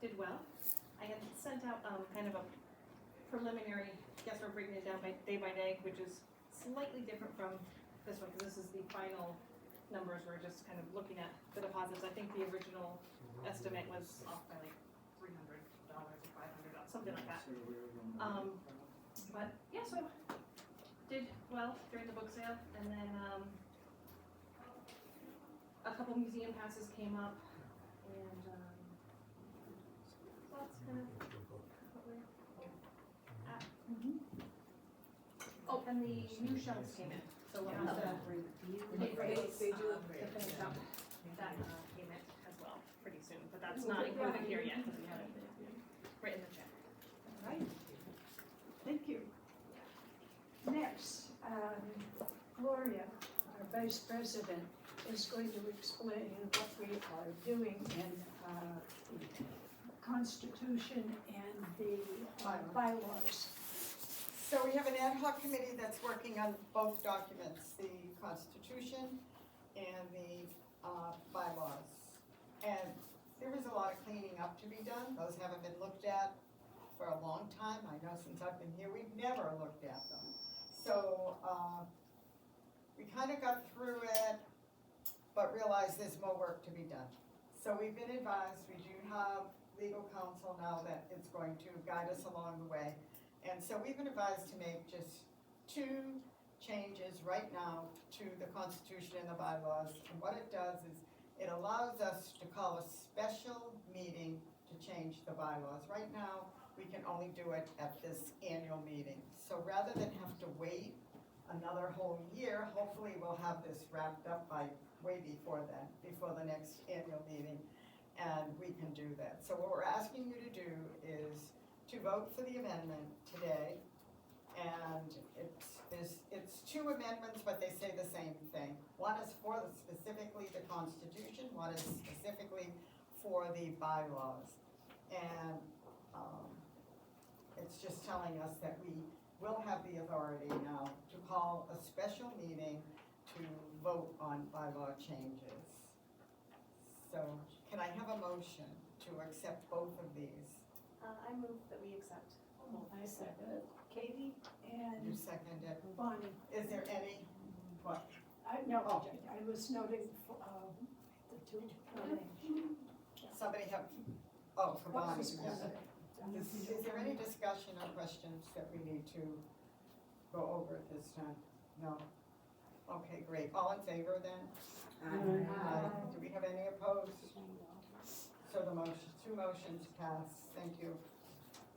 did well. I had sent out, kind of a preliminary, guess we're breaking it down by day, which is slightly different from this one, because this is the final numbers, we're just kind of looking at the deposits. I think the original estimate was off by like $300 or $500, something like that. But yeah, so did well during the book sale, and then a couple museum passes came up, and so that's kind of what we're at. Oh, and the new shelves came in, so we'll have to pay for those to finish up that payment as well pretty soon, but that's not included here yet because we haven't written the check. All right. Thank you. Next, Gloria, our Vice President, is going to explain what we are doing in the Constitution and the bylaws. So we have an ad hoc committee that's working on both documents, the Constitution and the bylaws. And there is a lot of cleaning up to be done. Those haven't been looked at for a long time. I know since I've been here, we've never looked at them. So we kind of got through it, but realized there's more work to be done. So we've been advised, we do have legal counsel now that is going to guide us along the way. And so we've been advised to make just 2 changes right now to the Constitution and the bylaws. And what it does is it allows us to call a special meeting to change the bylaws. Right now, we can only do it at this annual meeting. So rather than have to wait another whole year, hopefully we'll have this wrapped up by way before then, before the next annual meeting, and we can do that. So what we're asking you to do is to vote for the amendment today, and it's 2 amendments, but they say the same thing. One is for specifically the Constitution, one is specifically for the bylaws. And it's just telling us that we will have the authority now to call a special meeting to vote on bylaw changes. So can I have a motion to accept both of these? I move that we accept. I second it. Katie and You second it. Bonnie. Is there any, what? No, Oh. I was noting the 2 names. Somebody have, oh, for Bonnie, Was yeah. Is there any discussion or questions that we need to go over at this time? No? Okay, great. All in favor then? Aye. Do we have any opposed? So the motion, 2 motions pass. Thank you.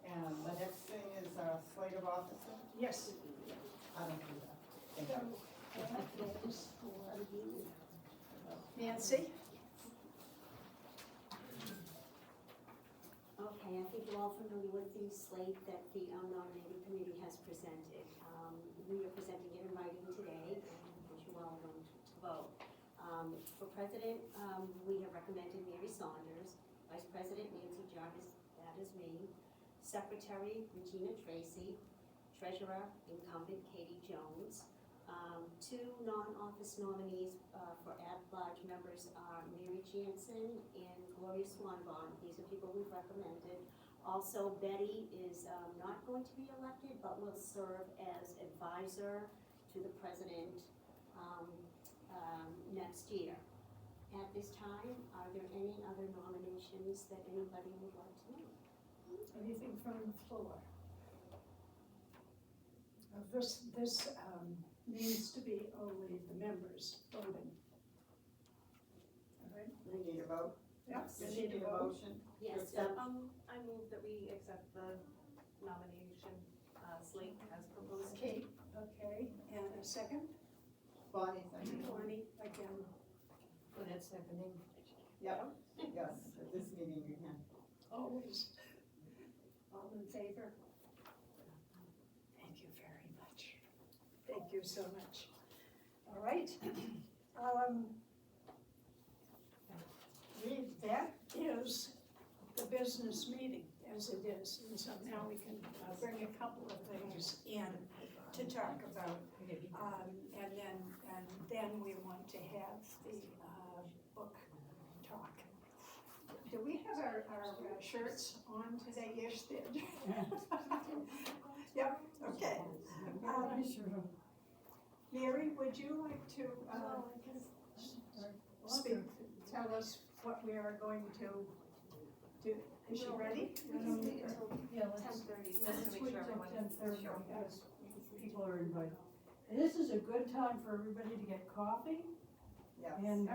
And the next thing is slate of officers. Yes. I don't do that. Thank So, you. that is for Nancy? Okay, I think you're all familiar with the slate that the nominating committee has presented. We are presenting it in writing today, and as you all are going to vote. For president, we have recommended Mary Saunders. Vice President Nancy Jarvis, that is me. Secretary Regina Tracy. Treasurer incumbent Katie Jones. 2 non-office nominees for at-large members are Mary Jansen and Gloria Swanbond. These are people we've recommended. Also, Betty is not going to be elected, but will serve as advisor to the president next year. At this time, are there any other nominations that anybody would like to make? Anything from the floor? This needs to be only the members voting. All right? We need a vote? Yeah. Does she need a motion? Yes, I move that we accept the nomination slate as proposed. Kate, okay, and a second? Bonnie, second. Bonnie, again. Good seconding. Yep, yes, at this meeting you can. Always. All in favor? Thank you very much. Thank you so much. All right. That is the business meeting as it is. And so now we can bring a couple of things in to talk about. And then we want to have the book talk. Do do we have our shirts on today? Yes, did. Yep, okay. Mary, would you like to, speak, tell us what we are going to do? Is she ready? Yeah, let's 10:30. Just to make sure everyone is 10:30, sure. because people are invited. And this is a good time for everybody to get coffee Yes. and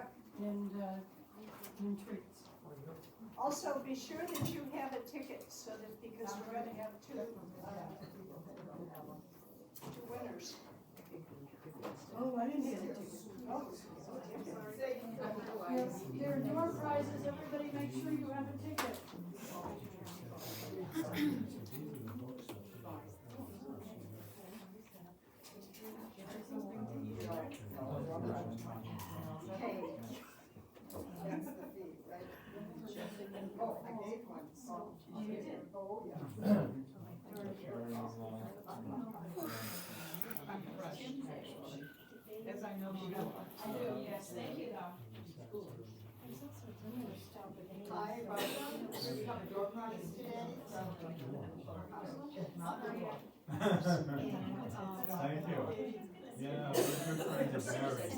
treats. Also, be sure that you have a ticket, so that, because we're gonna have two winners. Oh, I didn't get a ticket. Oh, There are door prizes, everybody make sure you have a ticket. Okay. That's the fee, right? Oh, I gave one. Oh, you did? Oh, yeah. As I know she will. I do, yes, thank you. Hi, Barbara. We have a door prize today. Thank you. Yeah, we're good friends of Mary's.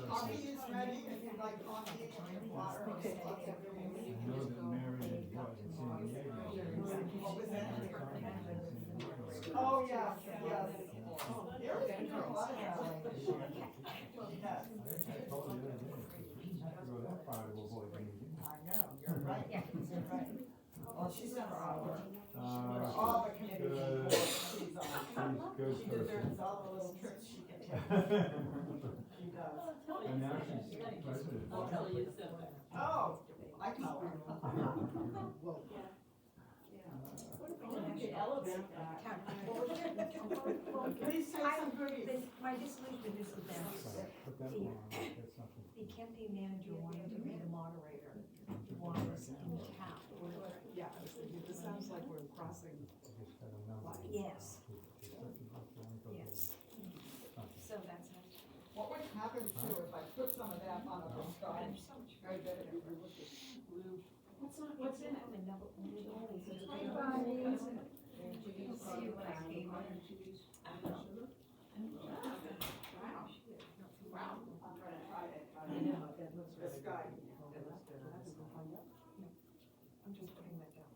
Coffee is ready, if you'd like coffee and water. I know that Mary is what, in San Diego. What was that? Oh, yeah, yes. There was a lot of that. Yes. I told you the other day, we didn't have to go that far to avoid meeting. I know, you're right, you're right. Well, she's never our, Good. all the committee reports she's on. Good She person. deserves all the little trips she can take. She does. And now she's president. I'll tell you so. Oh, I tell her. Please say some goodies. My disillusion is with them. Put that one on, that's nothing. The campaign manager wanted to be the moderator, wanted us in town. Yeah, it sounds like we're crossing. I just had a number. Yes, Just let me know if you wanna go yes. there. So that's how. What would happen too if I put some of that on a postcard? I bet it would look at blue. What's in it? See what I came on. Wow. I'm gonna try it. I know, that looks This guy. That looks good. I'm just putting that down.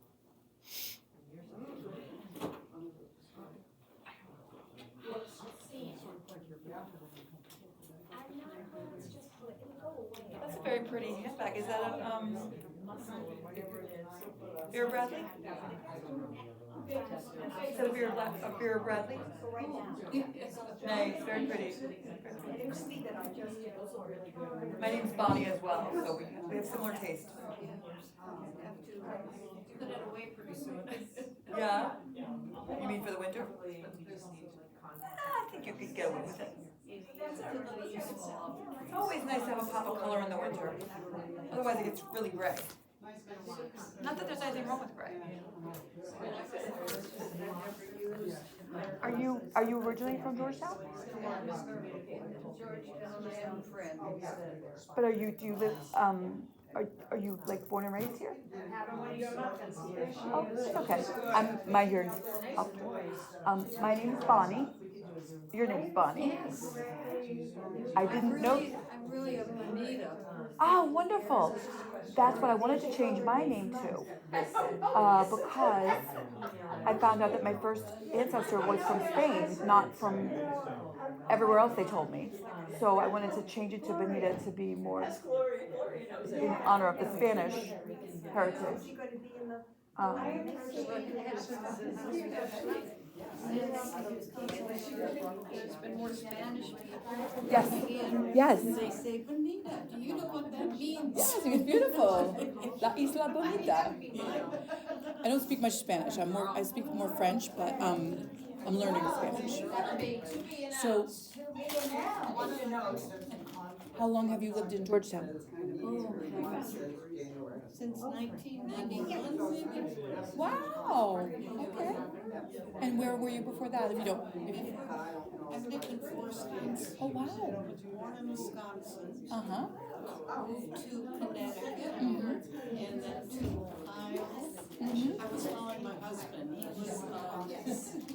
That's a very pretty handbag. Is that a, Vera Bradley? Is that a Vera Bradley? Nice, very pretty. My name's Bonnie as well, so we have similar taste. Put it away pretty soon. Yeah? You mean for the winter? I think you could get away with it. It's always nice to have a pop of color in the winter. Otherwise it gets really gray. Not that there's anything wrong with gray. Are you originally from Georgetown? But do you live, are you like born and raised here? Oh, it's okay. My hearing's up. My name's Bonnie. Your name's Bonnie. I didn't know. I'm really a Bonita. Oh, wonderful. That's what I wanted to change my name to. Because I found out that my first ancestor was from Spain, not from everywhere else they told me. So I wanted to change it to Bonita to be more in honor of the Spanish heritage. There's been more Spanish people. Yes. Yes. They say Bonita. Do you know what that means? Yes, it was beautiful. La Isla Bonita. I don't speak much Spanish. I speak more French, but I'm learning Spanish. So, how long have you lived in Georgetown? since 1991, maybe. Wow, okay. And where were you before that, if you don't? I've lived in 4 states. Oh, wow. I was born in Wisconsin, Uh-huh. moved to Connecticut, Mhm. and then to Ohio. Mhm. I was following my husband. He was a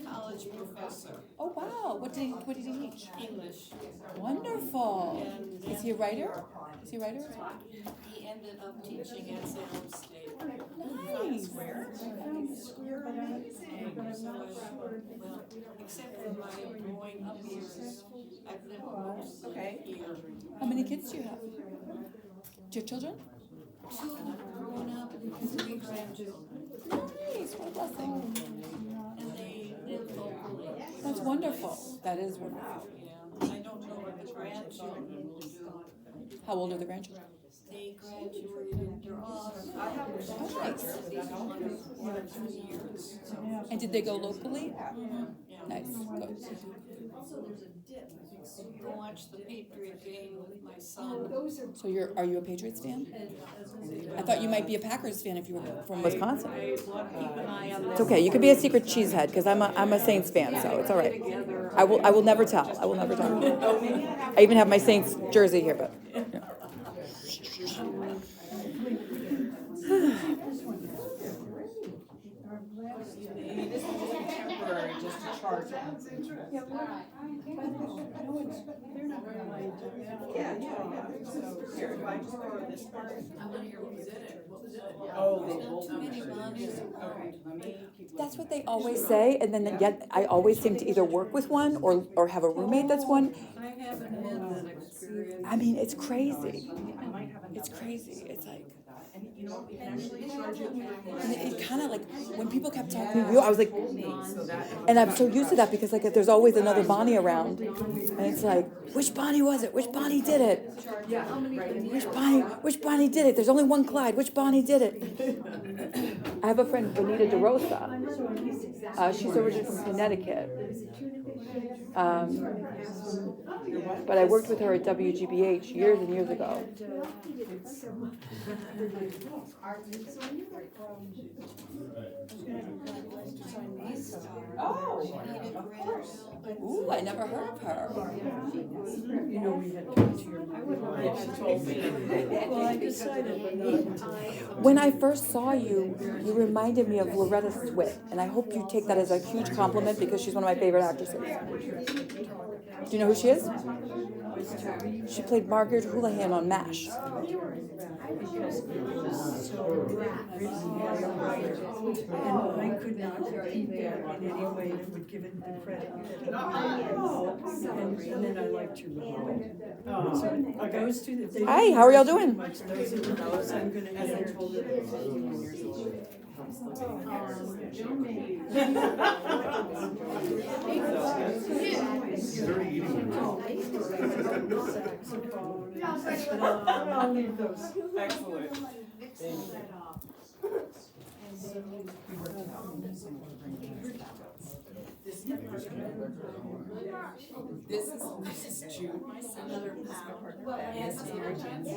college professor, Oh, wow, what did he teach? English. Wonderful. And Is he a writer? Is he a writer? he ended up teaching at Salem State. Nice. Well, except for my growing up years, I've lived mostly here. How many kids do you have? Do you have children? 2 grown up and 3 grandchildren. Nice, what a blessing. And they live locally. That's wonderful. That is wonderful. Yeah, I don't know what the grandchildren will do. How old are the grandchildren? They graduated, they're all college. Oh, nice. One or 2 years. And did they go locally? Yeah. Nice, good. Go watch the Patriot game with my son. So are you a Patriots fan? I thought you might be a Packers fan if you were from Wisconsin. Keep an eye on It's okay. You could be a secret cheesehead because I'm a Saints fan, so it's all right. I will never tell. I will never tell. I even have my Saints jersey here, but. Yeah. This is just temporary, just to charge it. Yeah, no, they're not gonna let you do that. Yeah. So, here, do I just borrow this part? I want to hear what was in it. What was in it? Oh, There's not too many bodies around. That's what they always say, and then yet I always seem to either work with one or have a roommate that's one. I haven't had that experience. I mean, it's crazy. It's crazy. It's like. And you know, we can actually charge it. And it kind of like, when people kept talking to you, I was like, and I'm so used to that because like there's always another Bonnie around. And it's like, which Bonnie was it? Which Bonnie did it? Which Bonnie did it? There's only one Clyde. Which Bonnie did it? I have a friend, Bonita DeRosa. She's originally from Connecticut. But I worked with her at WGBH years and years ago. Oh, Of course. Ooh, I never heard of her. You know, we had to come to your. Well, I decided, but not. When I first saw you, you reminded me of Loretta Swit, and I hope you take that as a huge compliment because she's one of my favorite actresses. Do you know who she is? She played Margaret Houlihan on MASH. And I could not repeat that in any way that would give it the credit. And then I liked you. So those two that they. Hi, how are y'all doing? Those are the fellows I'm gonna enter. I'll leave those. excellent. This is Jude, another partner that is here.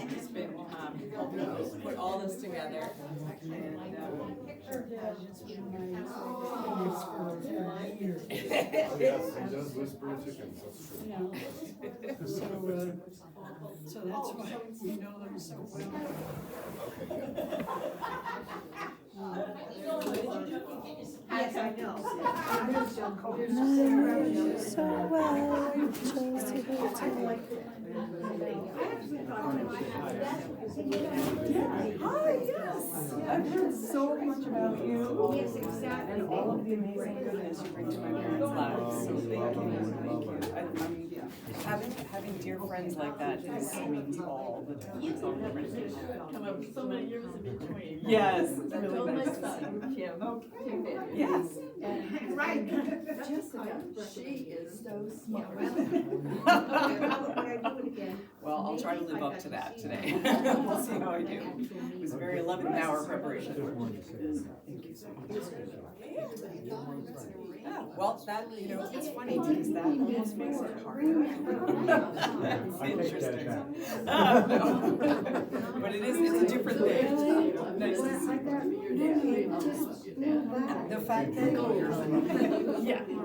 She's been helping us put all this together. Yes, he does whisper chickens, that's true. So that's why you know them so well. Yes, I know. So well, Hi, yes. I've heard so much about you. Yes, exactly. And all of the amazing goodness you bring to my parents' lives. So thank you. Having dear friends like that means all the time. Come up with so many years in between. Yes. I Really told my nice to son, see you. Kim. Okay. Yes. Right. Jessica, she is so smart. Well, I'll try to live up to that today. We'll see how I do. It was a very 11th hour preparation. Thank you so much. Oh, well, that, you know, it's funny because that almost makes it harder. It's interesting. But it's a different thing. Nice to see. The fact that,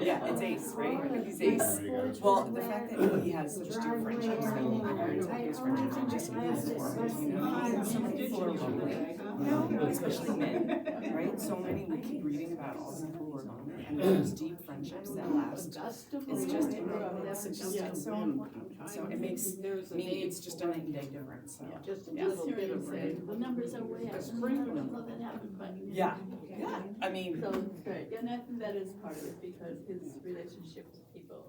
yeah, it's Ace, right? He's Ace. Well, the fact that he has such dear friendships, his friendships and just you know, so many people are lonely, especially men, right? So many, we keep reading about all the people who are lonely, and those deep friendships that last, it's so important. So it makes me, it's just a night and day difference, so. Just a little bit of rain. The numbers are way up. Sprinkling that happened, but. Yeah, I mean, So it's great, and that is part of it, because his relationship with people,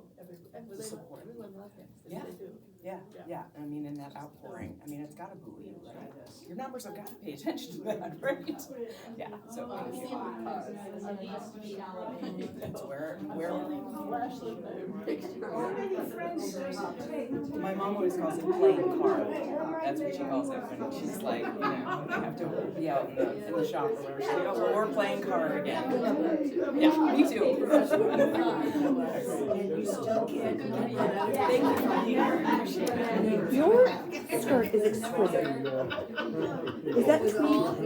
everyone loves him, Yeah. they do. yeah, I mean, in that outpouring, I mean, it's gotta buoy you, right? Your numbers have gotta pay attention to that, right? Yeah, so. I've seen the cars, That's where, flash of their picture. my mom always calls it playing card. That's what she calls it when she's like, you know, you have to be out in the shop or whatever. She's like, oh, well, we're playing card again. Yeah, me too. Thank you for being here. I appreciate it. Your skirt is exquisite. Is that tweed?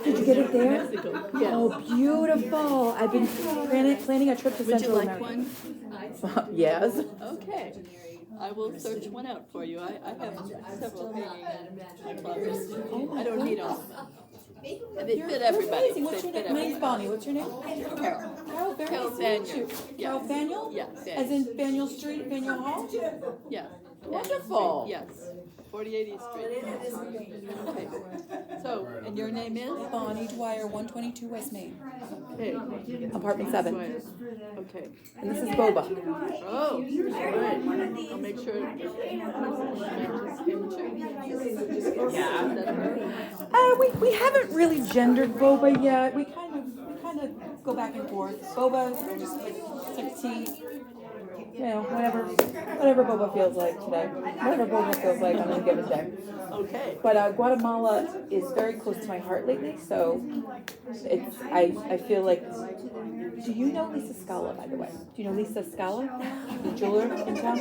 Did you get it there? Mexico, yes. Oh, beautiful. I've been planning a trip to Would you Central like America. one? Yes. Okay, I will search one out for you. I have several hanging in my closet. I don't need all of them. And they fit everybody. Amazing. What's your They fit name? My name's everybody. Bonnie. What's your name? Carol. Carol. Very Carol nice to meet Faniel. you. Yeah. Carol Faniel? Yeah, As in Faniel Street, Faniel Hall? Yeah. Wonderful. Yes, 4080 Street. Okay. So, and your name is? Bonnie Dwyer, 122 West Main. Okay. Apartment 7. Okay. And this is Boba. Oh, great. I'll make sure. Yeah. We haven't really gendered Boba yet. We kind of go back and forth. Boba, like 16. You know, whatever Boba feels like today. Whatever Boba feels like on any given day. Okay. But Guatemala is very close to my heart lately, so it's I feel like. Do you know Lisa Scala, by the way? Do you know Lisa Scala, the jeweler in town?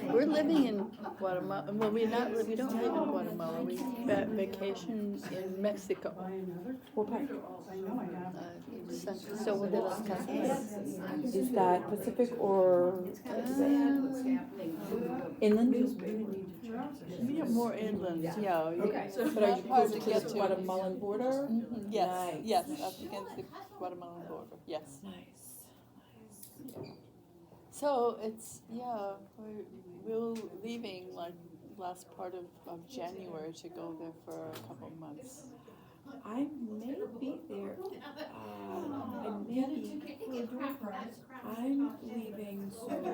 We're living in Guatemala. Well, we don't live in Guatemala. We vacation in Mexico. What part? So de los Casas. Is that Pacific or inland? We are more inland, yeah. So it's But are you not hard close to to get the to. Guatemalan border? Yes, Nice. yes, up against the Guatemalan border, yes. Nice. So it's, we're leaving like last part of January to go there for a couple of months. I may be there. I'm leaving soon to go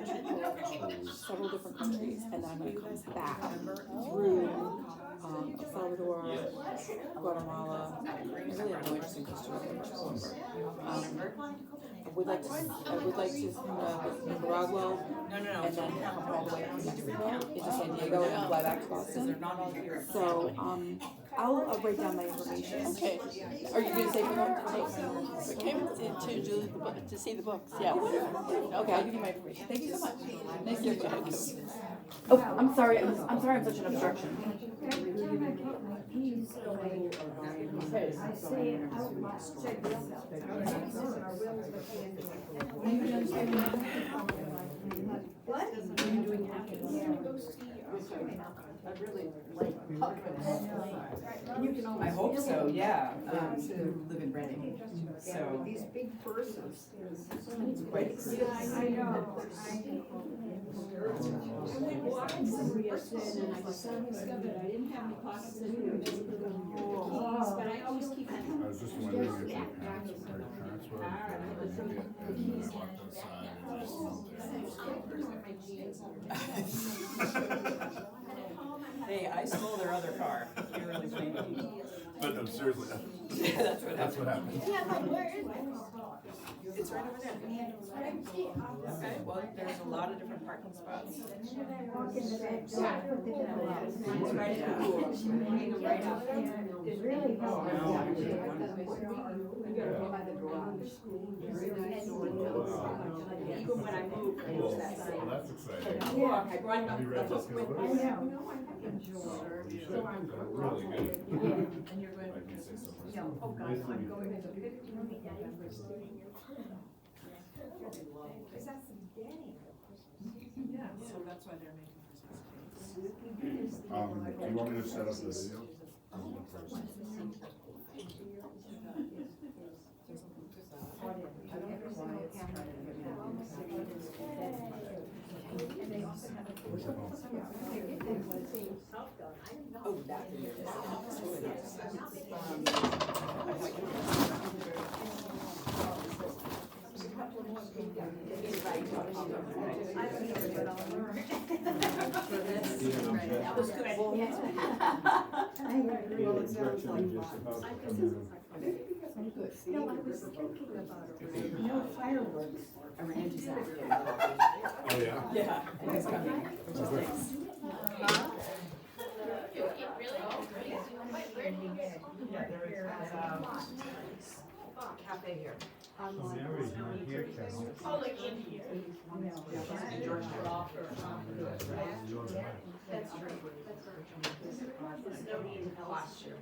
to several different countries, and then I'm going to come back through El Salvador, Guatemala. I really have no interest in Costa Rica. I would like to Nicaragua, and then come all the way up to Mexico, into San Diego, and fly back to Boston. So, I'll write down my information. Okay. Are you gonna say for We came to see the books, yeah. Okay, I'll give you my information. Thank you so much. Nice to meet you. welcome. Oh, I'm sorry. I'm sorry. I'm such an obstruction. I hope so, yeah. Live in Reading, so. These big purses. Quite. I know. I went walking somewhere yesterday and I discovered I didn't have any pockets in just the keys, but I always keep them. I was just wondering if your parents were transferred or maybe and I walked outside and just smelled it. Hey, I stole their other car. You're really funny. But no, seriously, That's what That's what happened. happens. Yeah, but where is it? It's right over there. Okay, well, there's a lot of different parking spots. It's right out. Right out there. It's really Even when I moved, I Cool. used that Well, same. that's exciting. Yeah, I brought Have you read the this book with book? me. You should. They're really good. I can say something. Oh, God, I'm going to the Yeah, so that's why they're making Christmas cakes. Do you want me to set up the video? Oh, that is. That was good. Well, it sounds like. No fireworks. Randy's out getting Oh, yeah? Yeah, and he's coming, which is nice. Yeah, there is, cafe here. Oh, like in here. That's true. It snowed in last year.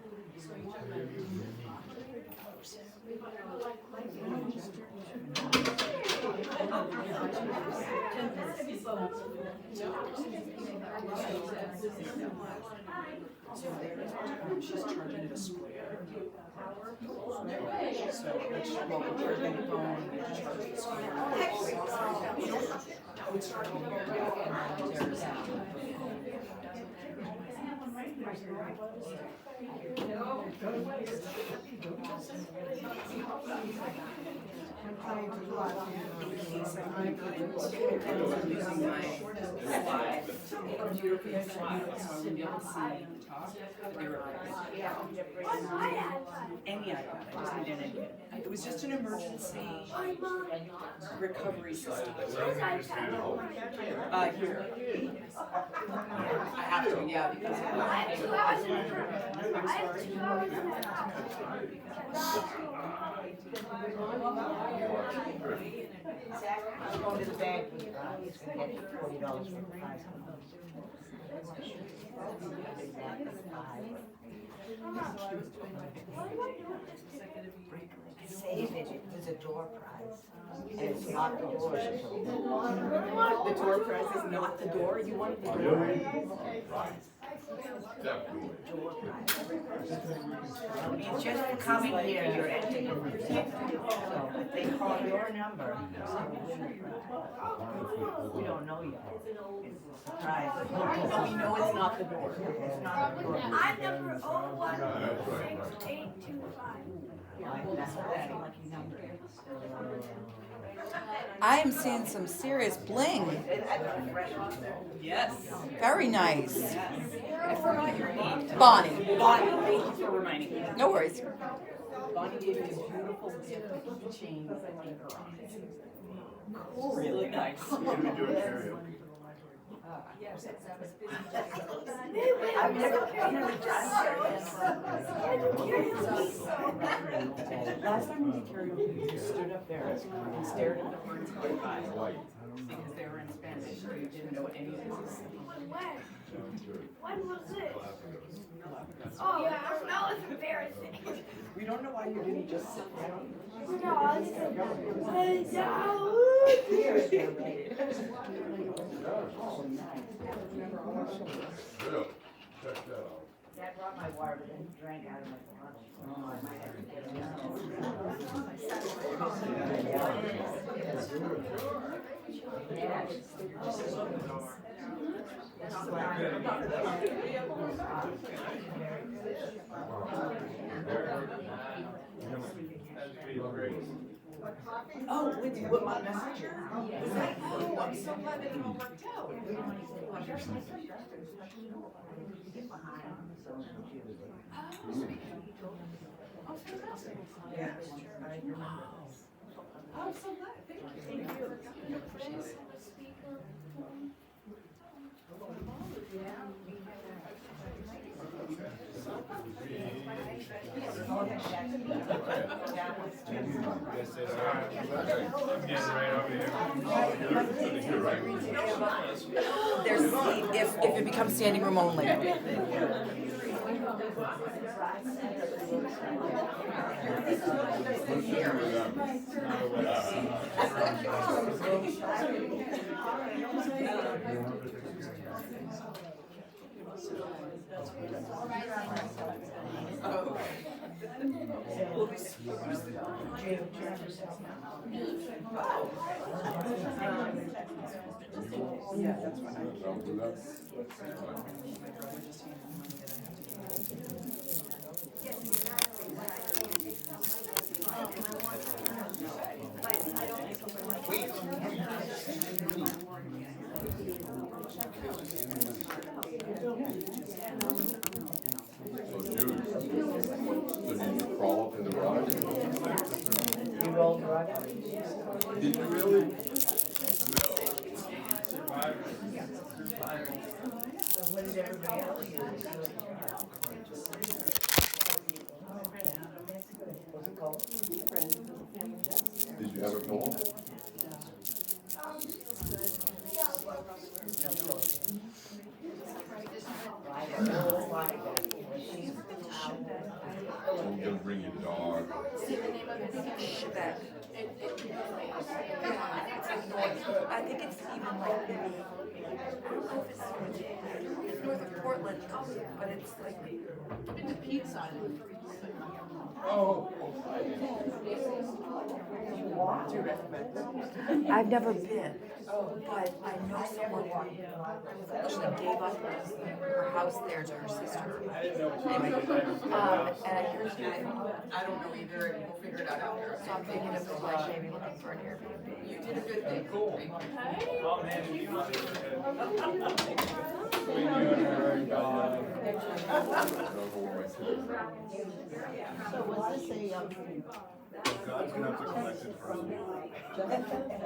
She's charging it a square. So, which, well, we're going to go and charge it a square. It's charging here, and then there's, using my slide, computer for the slide, so I would be able to see the top. They were any iPad, I just needed an iPad. It was just an emergency recovery system. Here. I have to, yeah, because I'm going to the bank, he's gonna get $40 for the prize. Save it, there's a door prize, and it's not the door. the door prize is not the door, you want the door? Definitely. It's just for coming here, you're entering. So if they call your number, we don't know yet. It's a surprise. So we know it's not the door. It's not the door. I'm number 016825. That's a lucky number. I am seeing some serious bling. Yes. Very nice. I forgot your name. Bonnie. Bonnie, thank you for reminding me. No worries. Bonnie gave me a beautiful gift with keychains and anchor on it. Really nice. Can we do a karaoke? I've never done Last time we did karaoke, you stood up there and stared at the words going by. Because they were in Spanish, so you didn't know any of this. When was it? Oh, yeah, that was embarrassing. We don't know why you didn't just sit down. No, I was just Good. Check that out. Dad brought my water, but then he drank out of my bottle. Oh, with you, with my messenger? Oh, I'm so glad that it all worked out. Yeah, I remember. Oh, so glad, thank you. There's, if it becomes standing room only. Yeah, that's what Did you crawl up in the garage? You rolled right. Did you really? What did everybody else do? Was it cold? Did you have a cold? I'm gonna bring your dog. I think it's even like it's north of Portland, but it's like It's a pizza. Oh. I've never been, but I know someone who actually gave up her house there to her sister. Anyway, and I hear she, I don't know either, and we'll figure it out after. so I'm thinking of like maybe looking for an Airbnb. You did a good thing. Cool. So was this a, God's gonna have to collect it from you.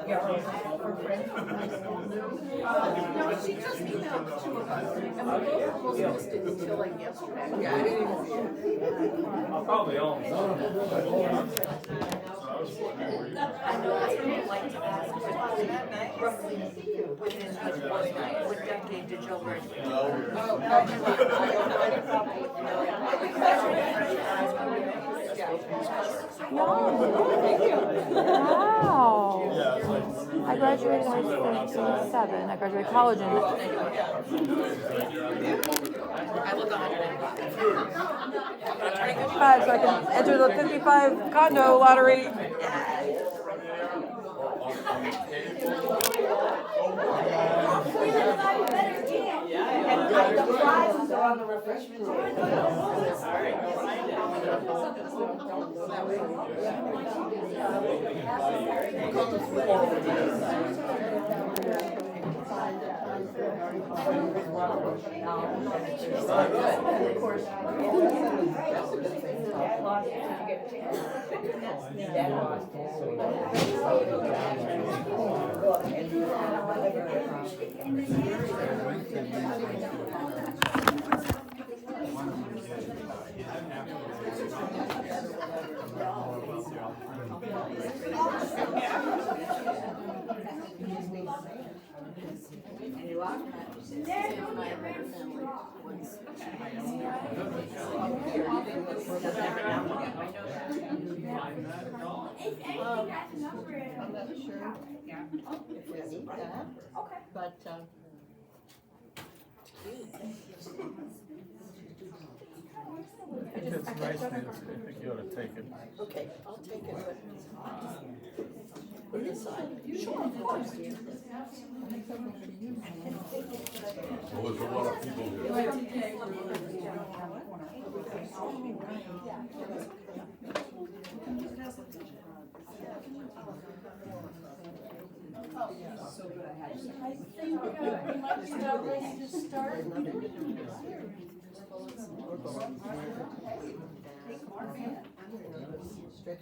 yeah, her friend from high school? No, she just emailed two of us, and we both almost missed it until like yesterday. Yeah, I didn't even see it. I'll probably own some. I know I would like to ask, but roughly within what decade did Jill graduate? Wow. I graduated high school in 87. I graduated college in. I look 55, so I can enter the 55 condo lottery. And the prizes are on the refreshment Of course. I'm not sure if we need that, but, It's nice, Nancy, I think you ought to take it. okay, I'll take it, but put it aside. Sure, of course. Well, there's a lot of people here. I think we might be about ready to start.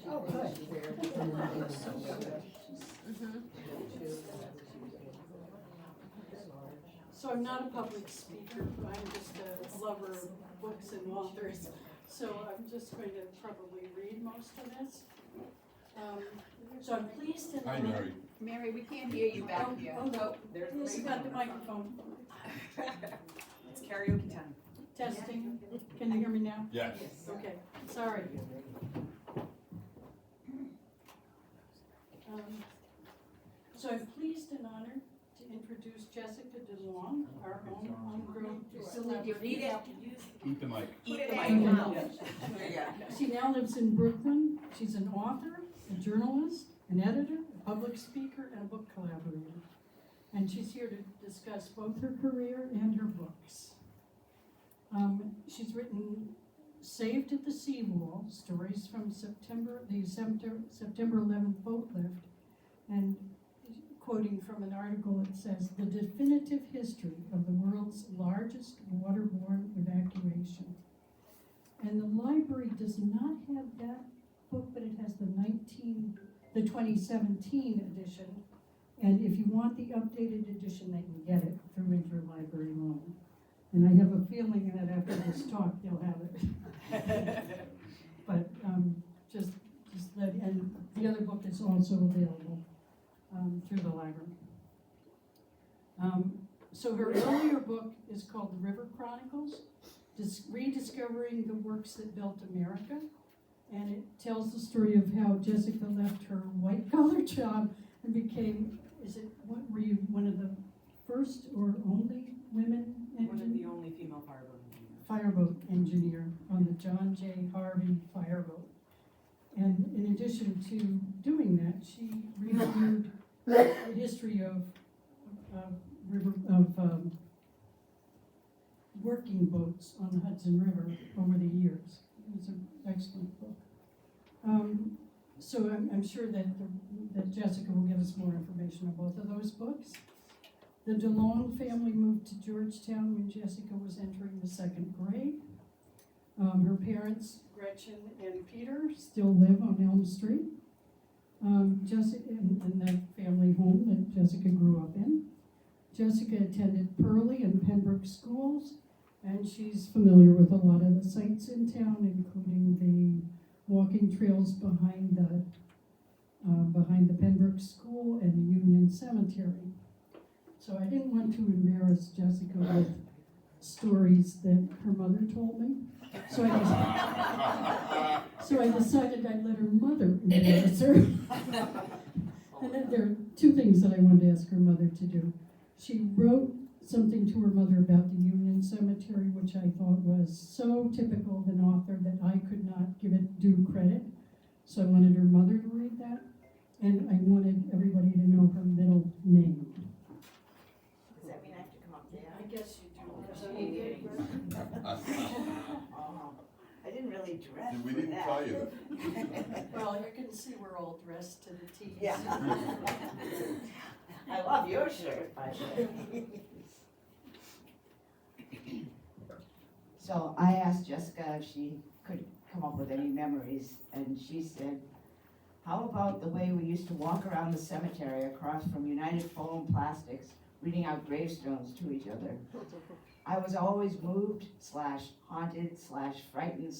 Oh, good. So I'm not a public speaker, I'm just a lover of books and authors, so I'm just going to probably read most of this. So I'm pleased to. Hi, Mary. Mary, we can't hear you back here. Oh, no, There's who's got the microphone? It's karaoke time. Testing, can you hear me now? Yes. Okay, sorry. So I'm pleased and honored to introduce Jessica DeLong, our own homegrown celebrity. Eat the mic. Eat the There mic. you go. There you go. She now lives in Brooklyn. She's an author, a journalist, an editor, a public speaker, and a book collaborator. And she's here to discuss both her career and her books. She's written Saved at the Seawall, stories from September 11th boat lift, and quoting from an article, it says, "The definitive history of the world's largest waterborne evacuation." And the library does not have that book, but it has the 2017 edition. And if you want the updated edition, they can get it through Interlibrary Loan. And I have a feeling that after this talk, they'll have it. But just let, and the other book is also available through the library. So her earlier book is called The River Chronicles, Rediscovering the Works That Built America. And it tells the story of how Jessica left her white-collar job and became, were you one of the first or only women engineers? One of the only female fireboat engineers. Fireboat engineer on the John J. Harvey fireboat. And in addition to doing that, she reviewed the history of working boats on the Hudson River over the years. It was an excellent book. So I'm sure that Jessica will give us more information on both of those books. The DeLong family moved to Georgetown when Jessica was entering the 2nd grade. Her parents, Gretchen and Peter, still live on Elm Street. Jessica, in that family home that Jessica grew up in. Jessica attended Pearlie and Pembroke schools, and she's familiar with a lot of the sites in town, including the walking trails behind the Pembroke School and the Union Cemetery. So I didn't want to embarrass Jessica with stories that her mother told me. So I decided I'd let her mother embarrass her. And then there are 2 things that I wanted to ask her mother to do. She wrote something to her mother about the Union Cemetery, which I thought was so typical of an author that I could not give it due credit. So I wanted her mother to read that, and I wanted everybody to know her middle name. Does that mean I have to come up there? I guess you do. Oh, I didn't really dress We for didn't that. tell you that. Well, you can see we're all dressed to the T. Yeah. I love your shirt, by the way. So I asked Jessica if she could come up with any memories, and she said, how about the way we used to walk around the cemetery across from United Foam Plastics, reading out gravestones to each other? I was always moved, /haunted, /frightened,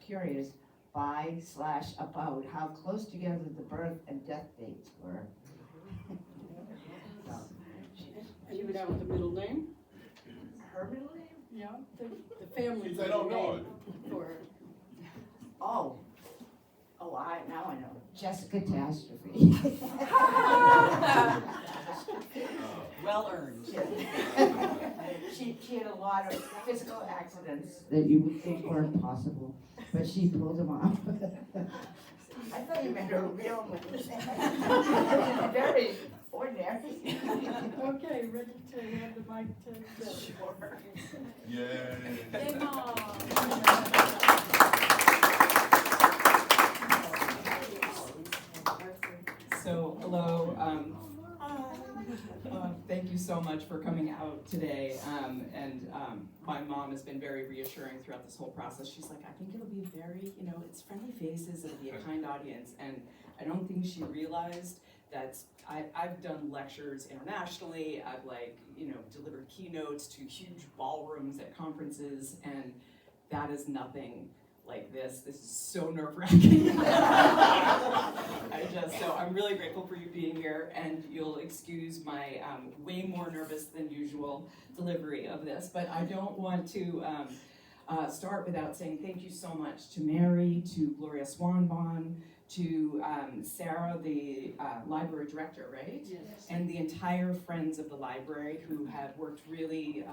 /curious by, /about how close together the birth and death dates were. And you would have the middle name? Her middle name? Yeah, the family. Because I don't know it. For Oh, now I know. Jessica Catastrophe. Well earned. She had a lot of physical accidents that you would think weren't possible, but she pulled them off. I thought you meant her real name. Very ordinary. Okay, ready to have the mic to Sure. Yay. So, hello, thank you you so much for coming out today. My mom has been very reassuring throughout this whole process. She's like, I think it'll be very, it's friendly faces, it'll be a kind audience. And I don't think she realized that I've done lectures internationally. I've delivered keynotes to huge ballrooms at conferences, and that is nothing like this. This is so nerve-wracking. So I'm really grateful for you being here, and you'll excuse my way more nervous than usual delivery of this, but I don't want to start without saying thank you so much to Mary, to Gloria Swanbon, to Sarah, the library director, right? Yes. And the entire Friends of the Library who have worked really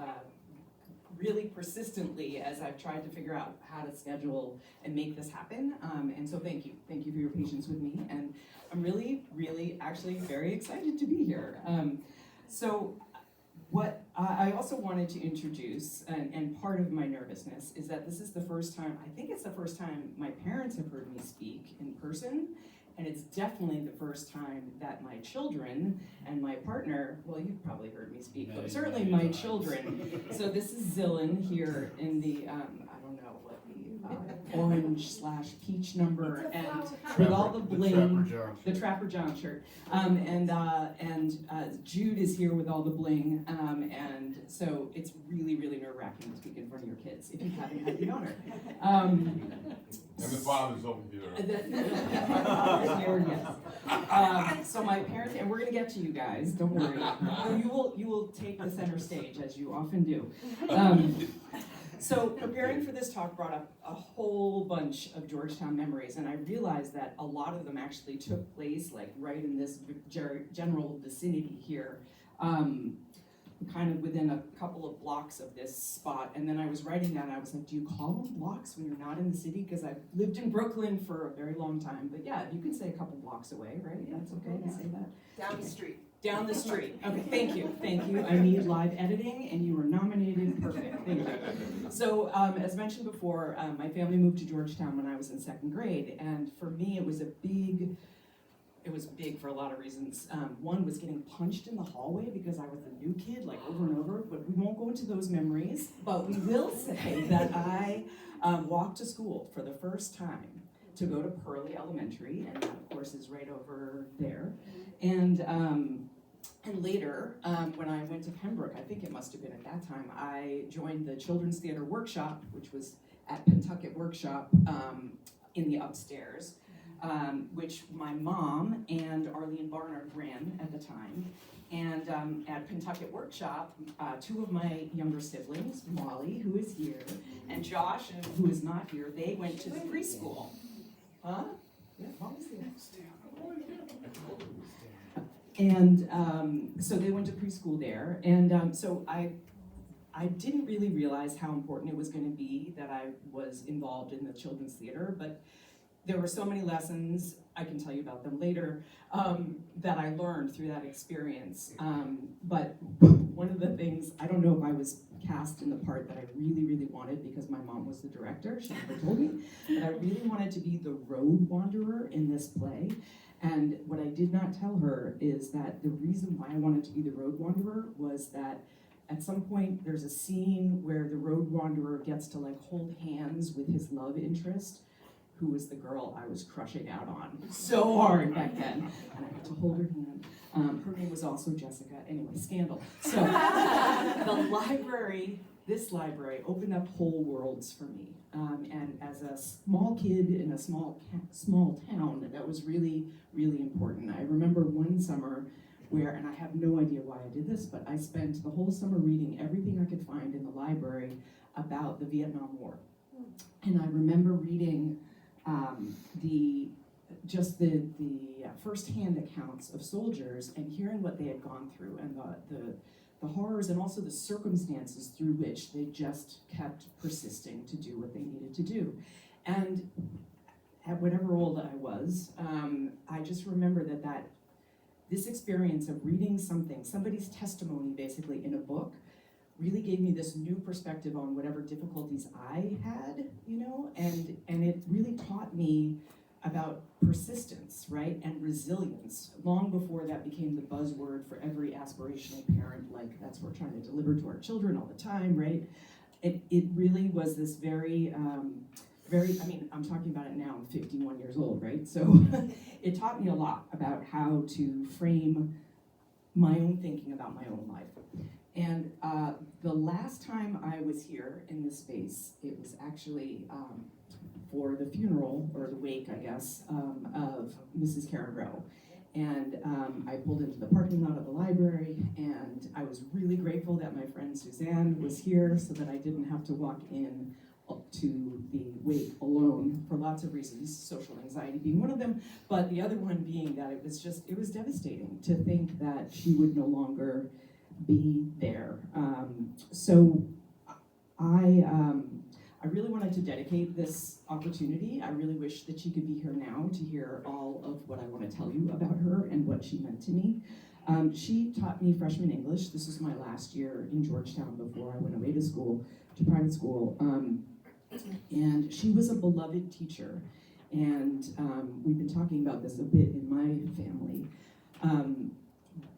persistently as I've tried to figure out how to schedule and make this happen. And so thank you for your patience with me. And I'm really, actually very excited to be here. So what I also wanted to introduce, and part of my nervousness, is that this is the first time, I think it's the first time my parents have heard me speak in person. And it's definitely the first time that my children and my partner, well, you've probably heard me speak, but certainly my children. So this is Zillan here in the, I don't know what the orange/peach number, and with all the bling, the Trapper John shirt. And Jude is here with all the bling, and so it's really nerve-wracking to speak in front of your kids if you haven't had the honor. And the father's over here. Yes. So my parents, and we're gonna get to you guys, don't worry. You will take the center stage, as you often do. So preparing for this talk brought up a whole bunch of Georgetown memories, and I realized that a lot of them actually took place right in this general vicinity here. Kind of within a couple of blocks of this spot. And then I was writing that, and I was like, do you call them blocks when you're not in the city? Because I've lived in Brooklyn for a very long time. But yeah, you can say a couple blocks away, right? That's okay to say that? Down the street. Down the street. Okay, thank you. I need live editing, and you were nominated. Perfect, thank you. So, as mentioned before, my family moved to Georgetown when I was in second grade. And for me, it was big for a lot of reasons. One was getting punched in the hallway because I was a new kid, over and over, but we won't go into those memories. But we will say that I walked to school for the first time to go to Pearlie Elementary, and that of course is right over there. And later, when I went to Pembroke, I think it must have been at that time, I joined the Children's Theater Workshop, which was at Pentucket Workshop in the upstairs. Which my mom and Arlene Barnard ran at the time. And at Pentucket Workshop, two of my younger siblings, Molly, who is here, and Josh, who is not here, they went to the preschool. Huh? Yeah, Molly's there. And so they went to preschool there. And so I didn't really realize how important it was going to be that I was involved in the children's theater, but there were so many lessons, I can tell you about them later, that I learned through that experience. But one of the things, I don't know if I was cast in the part that I really wanted because my mom was the director, she never told me, but I really wanted to be the road wanderer in this play. And what I did not tell her is that the reason why I wanted to be the road wanderer was that at some point there's a scene where the road wanderer gets to hold hands with his love interest, who was the girl I was crushing out on so hard back then. And I got to hold her hand. Her name was also Jessica. Anyway, scandal. So the library, this library, opened up whole worlds for me. And as a small kid in a small town, that was really important. I remember one summer where, and I have no idea why I did this, but I spent the whole summer reading everything I could find in the library about the Vietnam War. And I remember reading the first-hand accounts of soldiers and hearing what they had gone through and the horrors and also the circumstances through which they just kept persisting to do what they needed to do. And at whatever old I was, I just remember that this experience of reading somebody's testimony basically in a book, really gave me this new perspective on whatever difficulties I had, and it really taught me about persistence, right, and resilience, long before that became the buzzword for every aspirational parent, like that's what we're trying to deliver to our children all the time, right? It really was this very, I mean, I'm talking about it now, I'm 51 years old, right? So it taught me a lot about how to frame my own thinking about my own life. And the last time I was here in this space, it was actually for the funeral, or the wake, I guess, of Mrs. Karen Rowe. And I pulled into the parking lot of the library, and I was really grateful that my friend Suzanne was here so that I didn't have to walk in to the wake alone for lots of reasons, social anxiety being one of them, but the other one being that it was devastating to think that she would no longer be there. So I really wanted to dedicate this opportunity. I really wish that she could be here now to hear all of what I want to tell you about her and what she meant to me. She taught me freshman English. This was my last year in Georgetown before I went away to private school. And she was a beloved teacher. And we've been talking about this a bit in my family.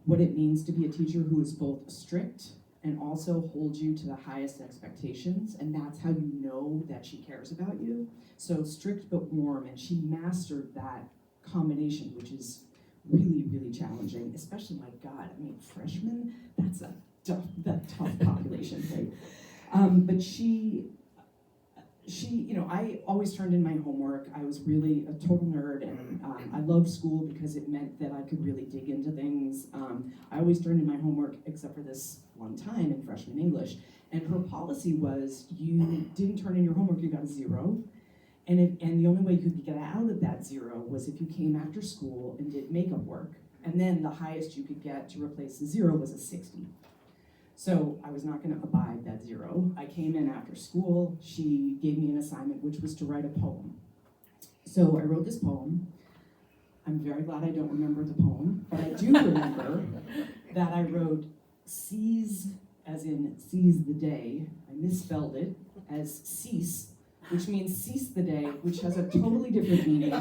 What it means to be a teacher who is both strict and also holds you to the highest expectations, and that's how you know that she cares about you. So strict but warm, and she mastered that combination, which is really, really challenging, especially, my God, I mean, freshmen, that's a tough population, right? But she, you know, I always turned in my homework. I was really a total nerd, and I loved school because it meant that I could really dig into things. I always turned in my homework, except for this one time in freshman English. And her policy was, you didn't turn in your homework, you got a 0. And the only way you could get out of that 0 was if you came after school and did makeup work. And then the highest you could get to replace the 0 was a 60. So I was not going to abide that 0. I came in after school. She gave me an assignment, which was to write a poem. So I wrote this poem. I'm very glad I don't remember the poem, but I do remember that I wrote seize, as in seize the day. I misspelled it as cease, which means cease the day, which has a totally different meaning.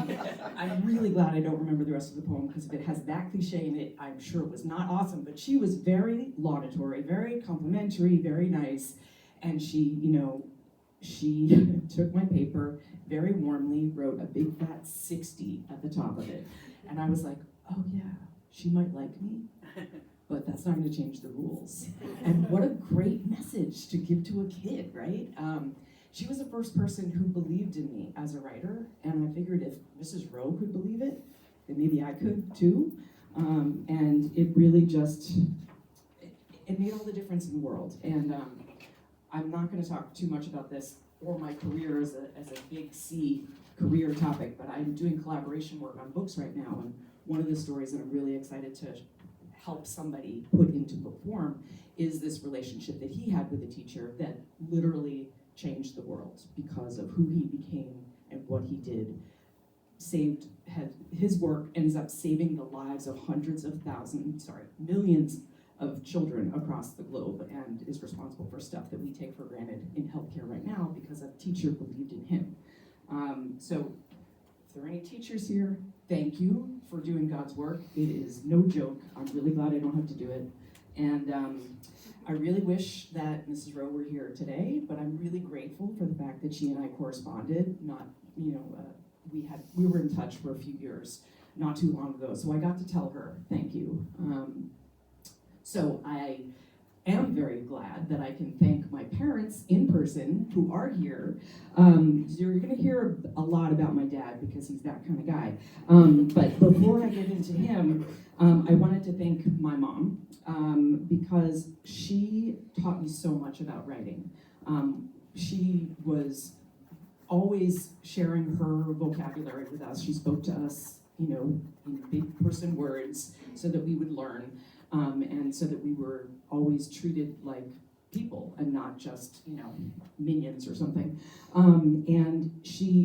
I'm really glad I don't remember the rest of the poem, because if it has that cliche in it, I'm sure it was not awesome. But she was very laudatory, very complimentary, very nice. And she, you know, she took my paper very warmly, wrote a big fat 60 at the top of it. And I was like, oh yeah, she might like me, but that's not gonna change the rules. And what a great message to give to a kid, right? She was the first person who believed in me as a writer, and I figured if Mrs. Rowe could believe it, then maybe I could too. And it really just, it made all the difference in the world. And I'm not gonna talk too much about this or my career as a big C career topic, but I'm doing collaboration work on books right now, and one of the stories that I'm really excited to help somebody put into book form is this relationship that he had with a teacher that literally changed the world because of who he became and what he did. His work ends up saving the lives of millions of children across the globe, and is responsible for stuff that we take for granted in healthcare right now because a teacher believed in him. So if there are any teachers here, thank you for doing God's work. It is no joke. I'm really glad I don't have to do it. And I really wish that Mrs. Rowe were here today, but I'm really grateful for the fact that she and I corresponded. We were in touch for a few years, not too long ago. So I got to tell her, thank you. So I am very glad that I can thank my parents in person who are here. You're gonna hear a lot about my dad because he's that kind of guy. But before I get into him, I wanted to thank my mom because she taught me so much about writing. She was always sharing her vocabulary with us. She spoke to us, you know, in big person words so that we would learn. And so that we were always treated like people and not just, you know, minions or something. And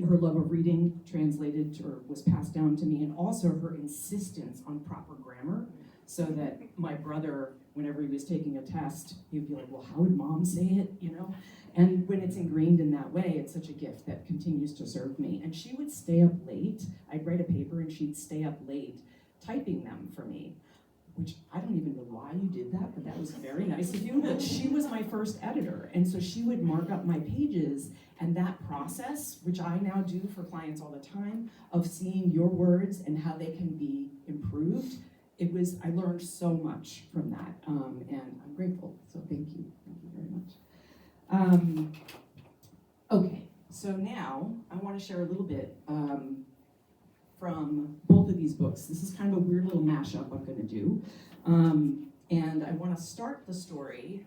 her love of reading translated or was passed down to me, and also her insistence on proper grammar so that my brother whenever he was taking a test, he'd be like, well, how would mom say it, you know? And when it's ingrained in that way, it's such a gift that continues to serve me. And she would stay up late. I'd write a paper and she'd stay up late typing them for me, which I don't even know why you did that, but that was very nice of you. But she was my first editor, and so she would mark up my pages, and that process, which I now do for clients all the time, of seeing your words and how they can be improved, I learned so much from that, and I'm grateful, so thank you very much. Okay, so now I want to share a little bit from both of these books. This is kind of a weird little mashup I'm going to do. And I want to start the story,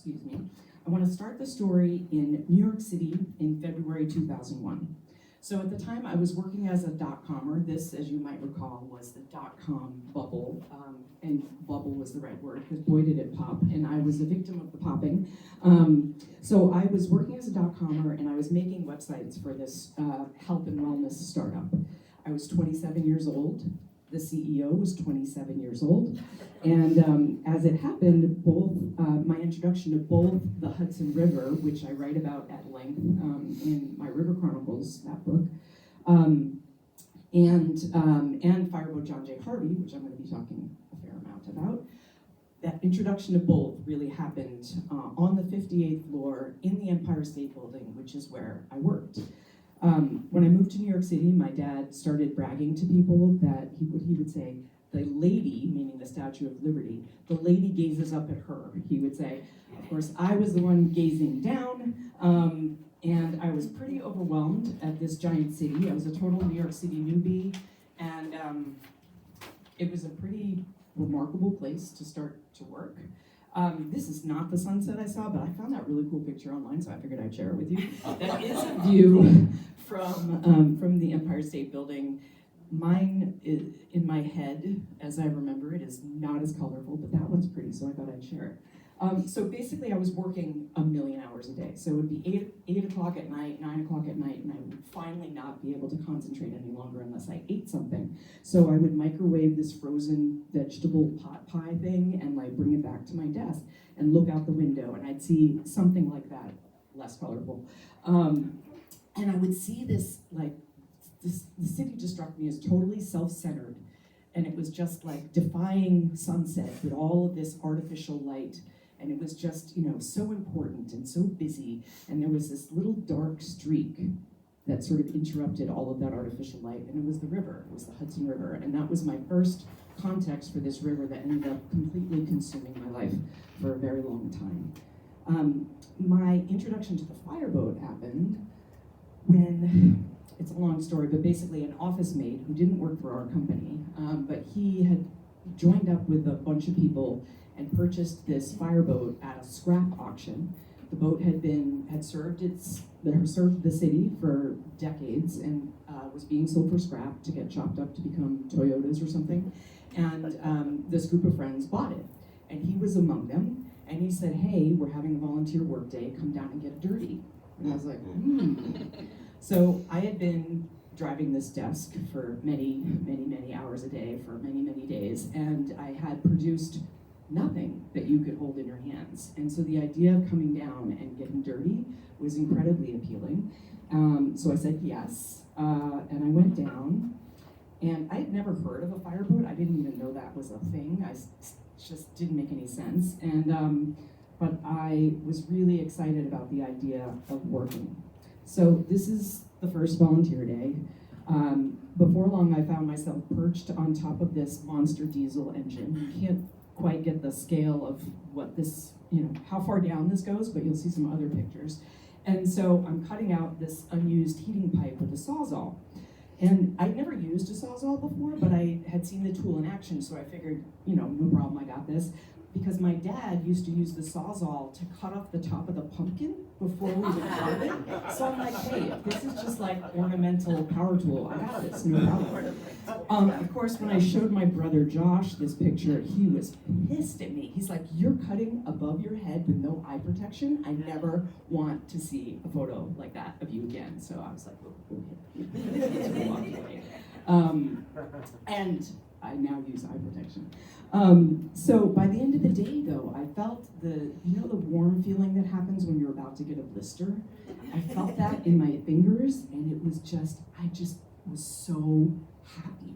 I want to start the story in New York City in February 2001. So at the time I was working as a dot-commer. This, as you might recall, was the dot-com bubble. And bubble was the right word, because boy did it pop, and I was a victim of the popping. So I was working as a dot-commer, and I was making websites for this health and wellness startup. I was 27 years old. The CEO was 27 years old. And as it happened, both my introduction to both the Hudson River, which I write about at length in my River Chronicles, that book, and Fireboat John J. Harvey, which I'm going to be talking a fair amount about, that introduction to both really happened on the 58th floor in the Empire State Building, which is where I worked. When I moved to New York City, my dad started bragging to people that he would say, the lady, meaning the Statue of Liberty, the lady gazes up at her, he would say. Of course, I was the one gazing down, and I was pretty overwhelmed at this giant city. I was a total New York City newbie, and it was a pretty remarkable place to start to work. This is not the sunset I saw, but I found that really cool picture online, so I figured I'd share it with you. That is a view from the Empire State Building. Mine, is, in my head, as I remember it, is not as colorful, but that one's pretty, so I thought I'd share it. So basically, I was working 1 million hours a day. So it would be 8 o'clock at night, 9 o'clock at night, and I would finally not be able to concentrate any longer unless I ate something. So I would microwave this frozen vegetable pot pie thing and like bring it back to my desk and look out the window, and I'd see something like that, less colorful. And I would see this, like, the city just struck me as totally self-centered, and it was just like defying sunset with all of this artificial light. And it was just, so important and so busy. And there was this little dark streak that sort of interrupted all of that artificial light. And it was the river, it was the Hudson River. And that was my first context for this river that ended up completely consuming my life for a very long time. My introduction to the fireboat happened when, it's a long story, but basically an office mate who didn't work for our company, but he had joined up with a bunch of people and purchased this fireboat at a scrap auction. The boat had served the city for decades and was being sold for scrap to get chopped up to become Toyotas or something. And this group of friends bought it, and he was among them. And he said, "Hey, we're having a volunteer work day. Come down and get dirty." And I was like, So I had been driving this desk for many, many, many hours a day for many, many days, and I had produced nothing that you could hold in your hands. And so the idea of coming down and getting dirty was incredibly appealing. So I said yes, and I went down, and I had never heard of a fireboat. I didn't even know that was a thing. It just didn't make any sense. And but I was really excited about the idea of working. So this is the first volunteer day. Before long, I found myself perched on top of this monster diesel engine. You can't quite get the scale of what this, how far down this goes, but you'll see some other pictures. And so I'm cutting out this unused heating pipe with a Sawzall. And I'd never used a Sawzall before, but I had seen the tool in action, so I figured, no problem, I got this. Because my dad used to use the Sawzall to cut off the top of the pumpkin before we would carve it. So I'm like, hey, if this is just like ornamental power tool, I got this, no problem. Of course, when I showed my brother Josh this picture, he was pissed at me. He's like, "You're cutting above your head with no eye protection. I never want to see a photo like that of you again." So I was like, walked away. And I now use eye protection. So by the end of the day, though, I felt the warm feeling that happens when you're about to get a blister. I felt that in my fingers, and it was I just was so happy.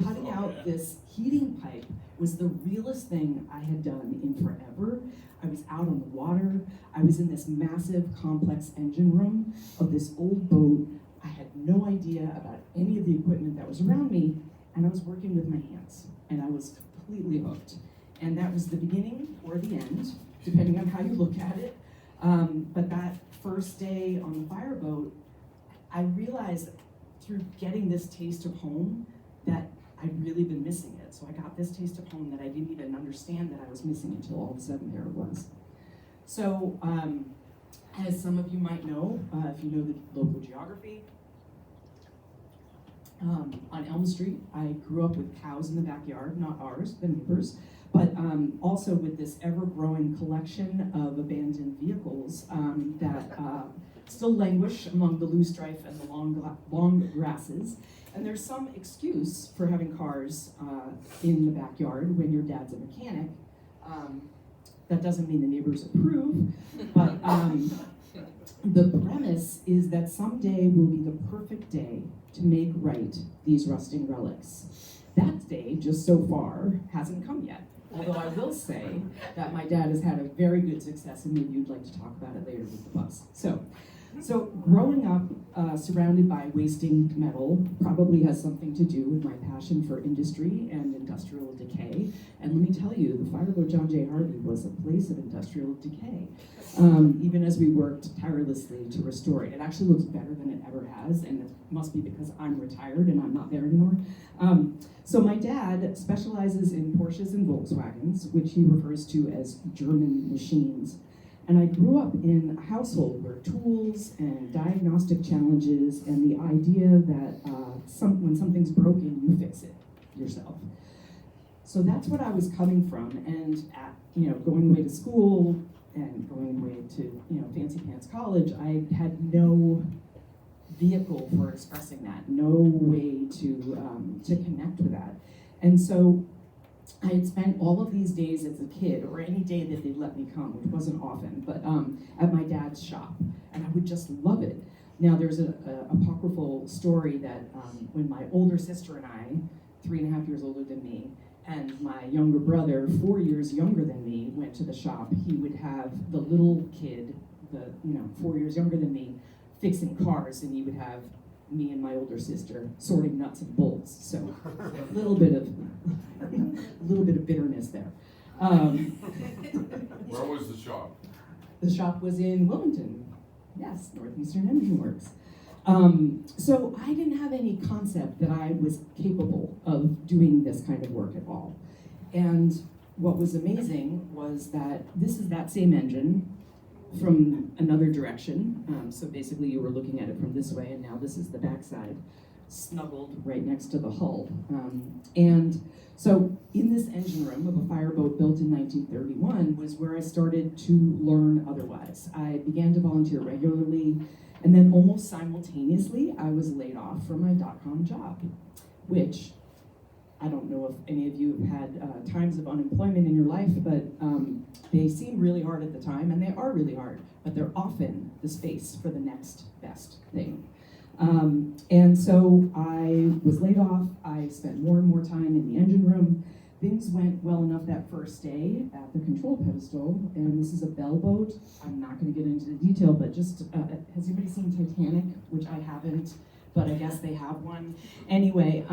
Cutting out this heating pipe was the realest thing I had done in forever. I was out on the water. I was in this massive, complex engine room of this old boat. I had no idea about any of the equipment that was around me, and I was working with my hands, and I was completely hooked. And that was the beginning or the end, depending on how you look at it. But that first day on the fireboat, I realized through getting this taste of home that I'd really been missing it. So I got this taste of home that I didn't even understand that I was missing until all of a sudden there it was. So as some of you might know, if you know the local geography, on Elm Street, I grew up with cows in the backyard, not ours, the neighbors, but also with this ever-growing collection of abandoned vehicles that still languish among the loosestrife and the long grasses. And there's some excuse for having cars in the backyard when your dad's a mechanic. That doesn't mean the neighbors approve, but the premise is that someday will be the perfect day to make right these rusting relics. That day, just so far, hasn't come yet. Although I will say that my dad has had a very good success, and maybe you'd like to talk about it later with the bus. So growing up surrounded by wasting metal probably has something to do with my passion for industry and industrial decay. And let me tell you, the Fireboat John J. Harvey was a place of industrial decay. Even as we worked tirelessly to restore it. It actually looks better than it ever has, and it must be because I'm retired and I'm not there anymore. So my dad specializes in Porsches and Volkswagens, which he refers to as German machines. And I grew up in a household where tools and diagnostic challenges and the idea that when something's broken, you fix it yourself. So that's what I was coming from, and going away to school and going away to fancy pants college, I had no vehicle for expressing that, no way to connect with that. And so I had spent all of these days as a kid, or any day that they'd let me come, which wasn't often, but at my dad's shop, and I would just love it. Now there's an apocryphal story that when my older sister and I, 3.5 years older than me, and my younger brother, 4 years younger than me, went to the shop, he would have the little kid, 4 years younger than me, fixing cars, and he would have me and my older sister sorting nuts and bolts. So a little bit of bitterness there. Where was the shop? The shop was in Wilmington. Yes, Northeastern Engine Works. So I didn't have any concept that I was capable of doing this kind of work at all. And what was amazing was that this is that same engine from another direction. So basically you were looking at it from this way, and now this is the backside, snuggled right next to the hull. And so in this engine room of a fireboat built in 1931 was where I started to learn otherwise. I began to volunteer regularly, and then almost simultaneously, I was laid off from my .com job, which I don't know if any of you have had times of unemployment in your life, but they seem really hard at the time, and they are really hard, but they're often the space for the next best thing. And so I was laid off. I spent more and more time in the engine room. Things went well enough that first day at the control pedestal, and this is a Bell boat. I'm not going to get into the detail, but just, has anybody seen Titanic? Which I haven't, but I guess they have one. Anyway,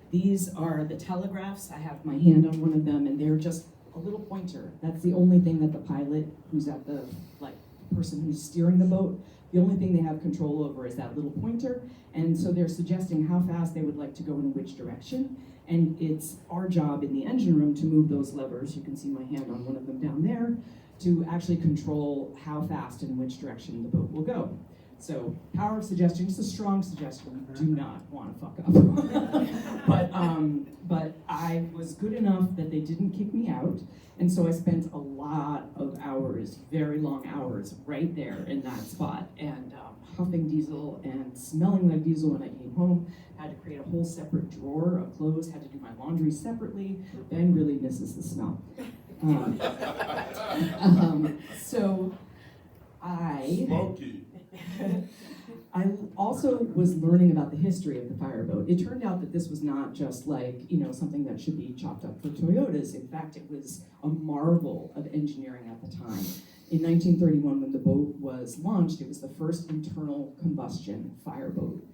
these are the telegraphs. I have my hand on one of them, and they're just a little pointer. That's the only thing that the pilot, who's at the, person who's steering the boat, the only thing they have control over is that little pointer. And so they're suggesting how fast they would like to go in which direction. And it's our job in the engine room to move those levers. You can see my hand on one of them down there, to actually control how fast and which direction the boat will go. So power of suggestion, just a strong suggestion, do not want to fuck up. But I was good enough that they didn't kick me out. And so I spent a lot of hours, very long hours, right there in that spot, and huffing diesel and smelling like diesel when I came home. Had to create a whole separate drawer of clothes, had to do my laundry separately. Ben really misses the smell. So Smoky. I also was learning about the history of the fireboat. It turned out that this was not just like, something that should be chopped up for Toyotas. In fact, it was a marvel of engineering at the time. In 1931, when the boat was launched, it was the first internal combustion fireboat.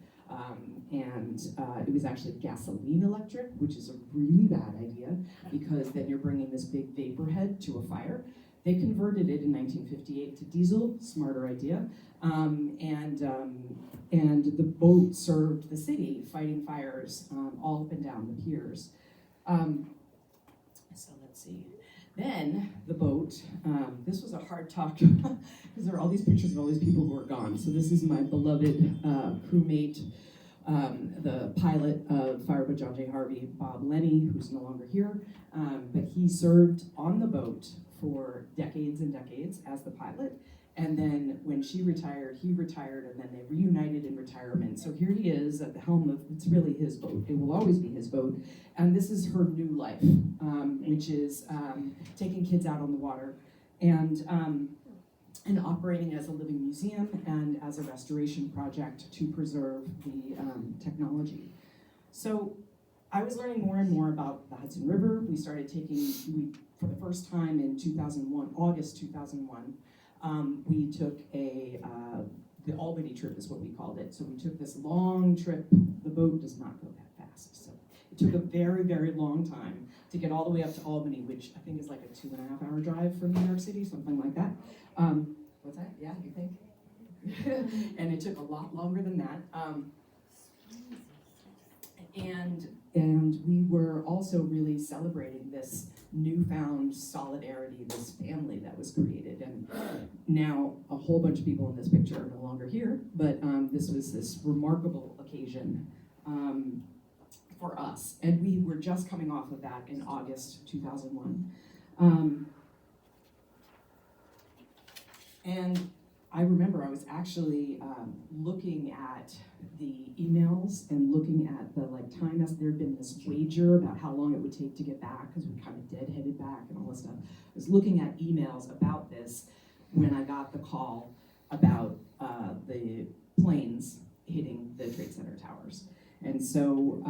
It was actually gasoline electric, which is a really bad idea because then you're bringing this big vapor head to a fire. They converted it in 1958 to diesel, smarter idea. And the boat served the city, fighting fires all up and down the piers. So let's see. Then the boat, this was a hard talk because there are all these pictures of all these people who are gone. So this is my beloved crewmate, the pilot of Fireboat John J. Harvey, Bob Lenny, who's no longer here. But he served on the boat for decades and decades as the pilot. And then when she retired, he retired, and then they reunited in retirement. So here he is at the helm of, it's really his boat. It will always be his boat. And this is her new life, which is taking kids out on the water and operating as a living museum and as a restoration project to preserve the technology. So I was learning more and more about the Hudson River. We started for the first time in 2001, August 2001, we took the Albany trip is what we called it. So we took this long trip. The boat does not go that fast. So it took a very, very long time to get all the way up to Albany, which I think is like a 2.5 hour drive from New York City, something like that. What's that? Yeah, you think? And it took a lot longer than that. And we were also really celebrating this newfound solidarity, this family that was created. And now a whole bunch of people in this picture are no longer here, but this was this remarkable occasion for us. And we were just coming off of that in August 2001. And I remember I was actually looking at the emails and looking at the time as there had been this wager about how long it would take to get back because we kind of deadheaded back and all this stuff. I was looking at emails about this when I got the call about the planes hitting the Trade Center towers. And so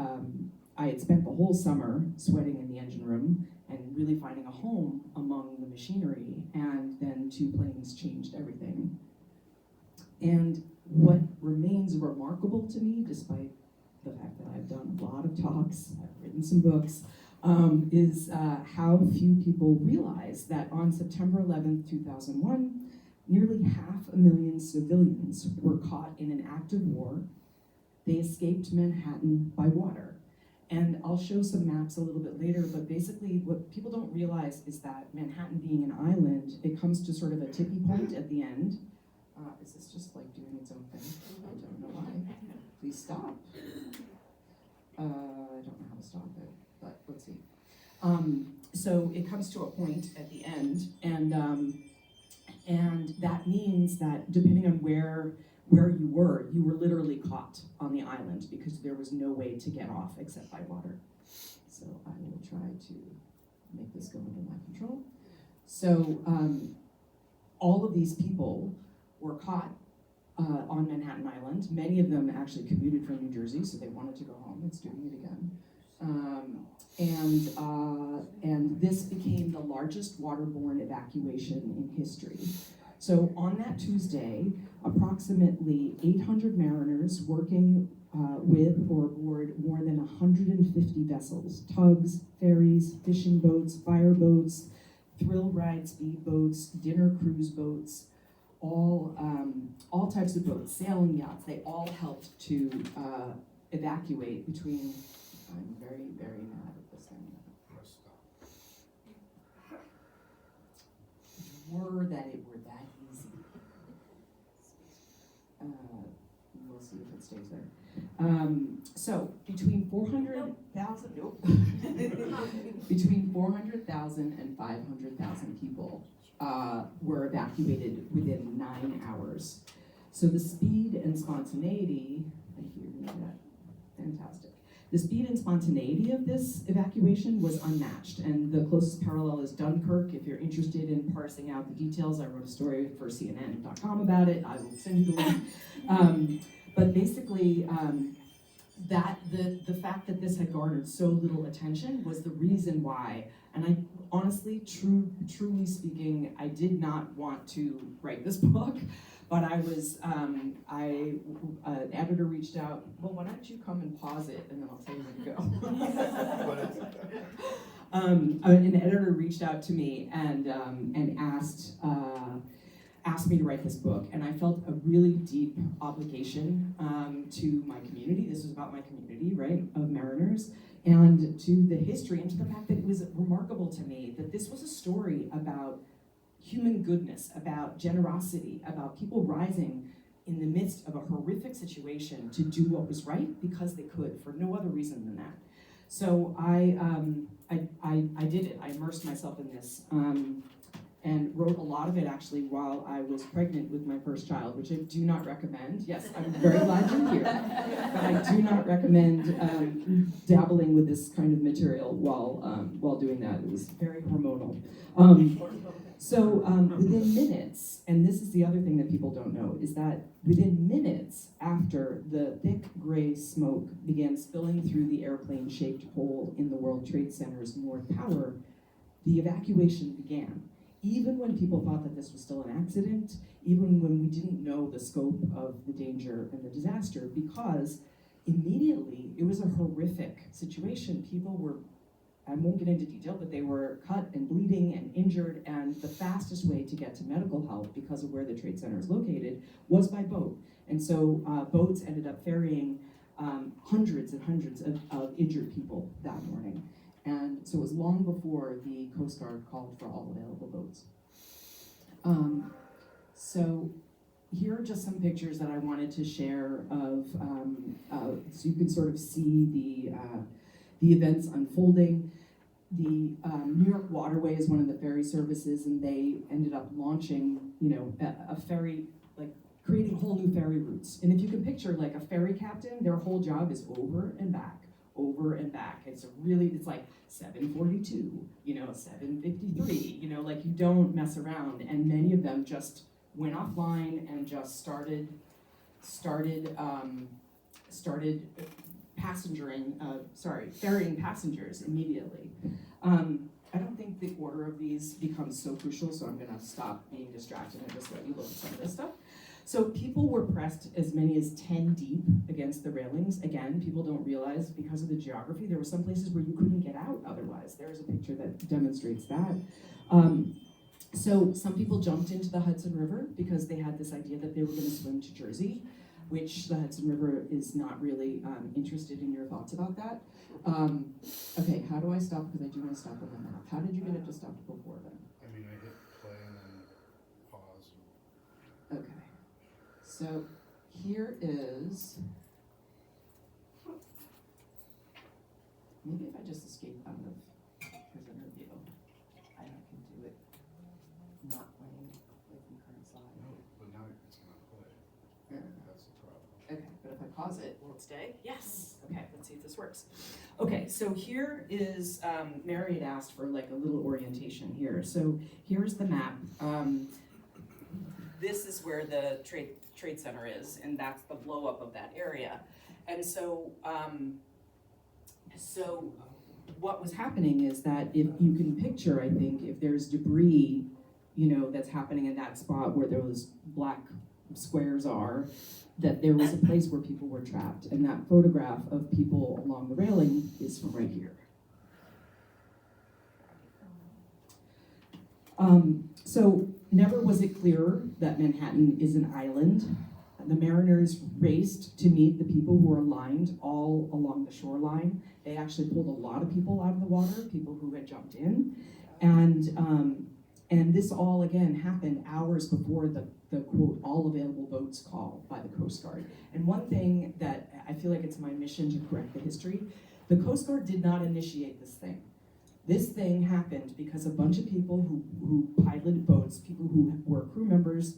I had spent the whole summer sweating in the engine room and really finding a home among the machinery, and then 2 planes changed everything. And what remains remarkable to me, despite the fact that I've done a lot of talks, I've written some books, is how few people realize that on September 11th, 2001, nearly 500,000 civilians were caught in an act of war. They escaped Manhattan by water. And I'll show some maps a little bit later, but basically what people don't realize is that Manhattan being an island, it comes to sort of a tippy point at the end. Is this just doing its own thing? I don't know why. Please stop. I don't know how to stop it, but let's see. So it comes to a point at the end, and that means that depending on where you were literally caught on the island because there was no way to get off except by water. So I will try to make this go under my control. So all of these people were caught on Manhattan Island. Many of them actually commuted from New Jersey, so they wanted to go home. It's doing it again. And this became the largest waterborne evacuation in history. So on that Tuesday, approximately 800 mariners working with or aboard more than 150 vessels, tugs, ferries, fishing boats, fireboats, thrill ride speedboats, dinner cruise boats, all types of boats, sailing yachts, they all helped to evacuate between, I'm very, very mad at this thing. Were that it were that easy. stays there. So between 400,000, nope. Between 400,000 and 500,000 people were evacuated within 9 hours. So the speed and spontaneity, thank you, fantastic. The speed and spontaneity of this evacuation was unmatched, and the closest parallel is Dunkirk. If you're interested in parsing out the details, I wrote a story for CNN.com about it. I will send you the link. But basically, that the fact that this had garnered so little attention was the reason why. And I honestly, truly speaking, I did not want to write this book. But I was, an editor reached out, well, why don't you come and pause it, and then I'll tell you where to go. An editor reached out to me and asked me to write this book, and I felt a really deep obligation to my community. This was about my community, right, of mariners, and to the history, and to the fact that it was remarkable to me that this was a story about human goodness, about generosity, about people rising in the midst of a horrific situation to do what was right because they could, for no other reason than that. So I did it. I immersed myself in this and wrote a lot of it actually while I was pregnant with my first child, which I do not recommend. Yes, I'm very glad you're here, but I do not recommend dabbling with this kind of material while doing that. It was very hormonal. So within minutes, and this is the other thing that people don't know, is that within minutes after the thick gray smoke began spilling through the airplane-shaped hole in the World Trade Center's North Tower, the evacuation began. Even when people thought that this was still an accident, even when we didn't know the scope of the danger and the disaster, because immediately it was a horrific situation. People were, I won't get into detail, but they were cut and bleeding and injured, and the fastest way to get to medical help, because of where the Trade Center is located, was by boat. And so boats ended up ferrying hundreds and hundreds of injured people that morning. And so it was long before the Coast Guard called for all available boats. So here are just some pictures that I wanted to share of, so you can sort of see the events unfolding. The New York Waterway is one of the ferry services, and they ended up launching, a ferry, like creating whole new ferry routes. And if you can picture like a ferry captain, their whole job is over and back. It's like 7:42, 7:53, like you don't mess around. And many of them just went offline and just started ferrying passengers immediately. I don't think the order of these becomes so crucial, so I'm gonna stop being distracted and just let you look at some of this stuff. So people were pressed as many as 10 deep against the railings. Again, people don't realize because of the geography, there were some places where you couldn't get out otherwise. There's a picture that demonstrates that. So some people jumped into the Hudson River because they had this idea that they were gonna swim to Jersey, which the Hudson River is not really interested in your thoughts about that. Okay, how do I stop? Because I do want to stop on the map. How did you get it to stop before then? I mean, I hit play and then pause. Okay, so here is, maybe if I just escape out of presenter view, I can do it not playing with the current slide. No, but now it's not play. Yeah. That's the problem. Okay, but if I pause it, will it stay? Yes. Okay, let's see if this works. Okay, so here is, Mary had asked for like a little orientation here. So here's the map. This is where the Trade Center is, and that's the blow up of that area. And so, so what was happening is that if you can picture, I think, if there's debris, that's happening in that spot where those black squares are, that there was a place where people were trapped. And that photograph of people along the railing is from right here. So never was it clearer that Manhattan is an island. The mariners raced to meet the people who were lined all along the shoreline. They actually pulled a lot of people out of the water, people who had jumped in. And And this all, again, happened hours before the quote, all available boats call by the Coast Guard. And one thing that I feel like it's my mission to correct the history, the Coast Guard did not initiate this thing. This thing happened because a bunch of people who piloted boats, people who were crew members,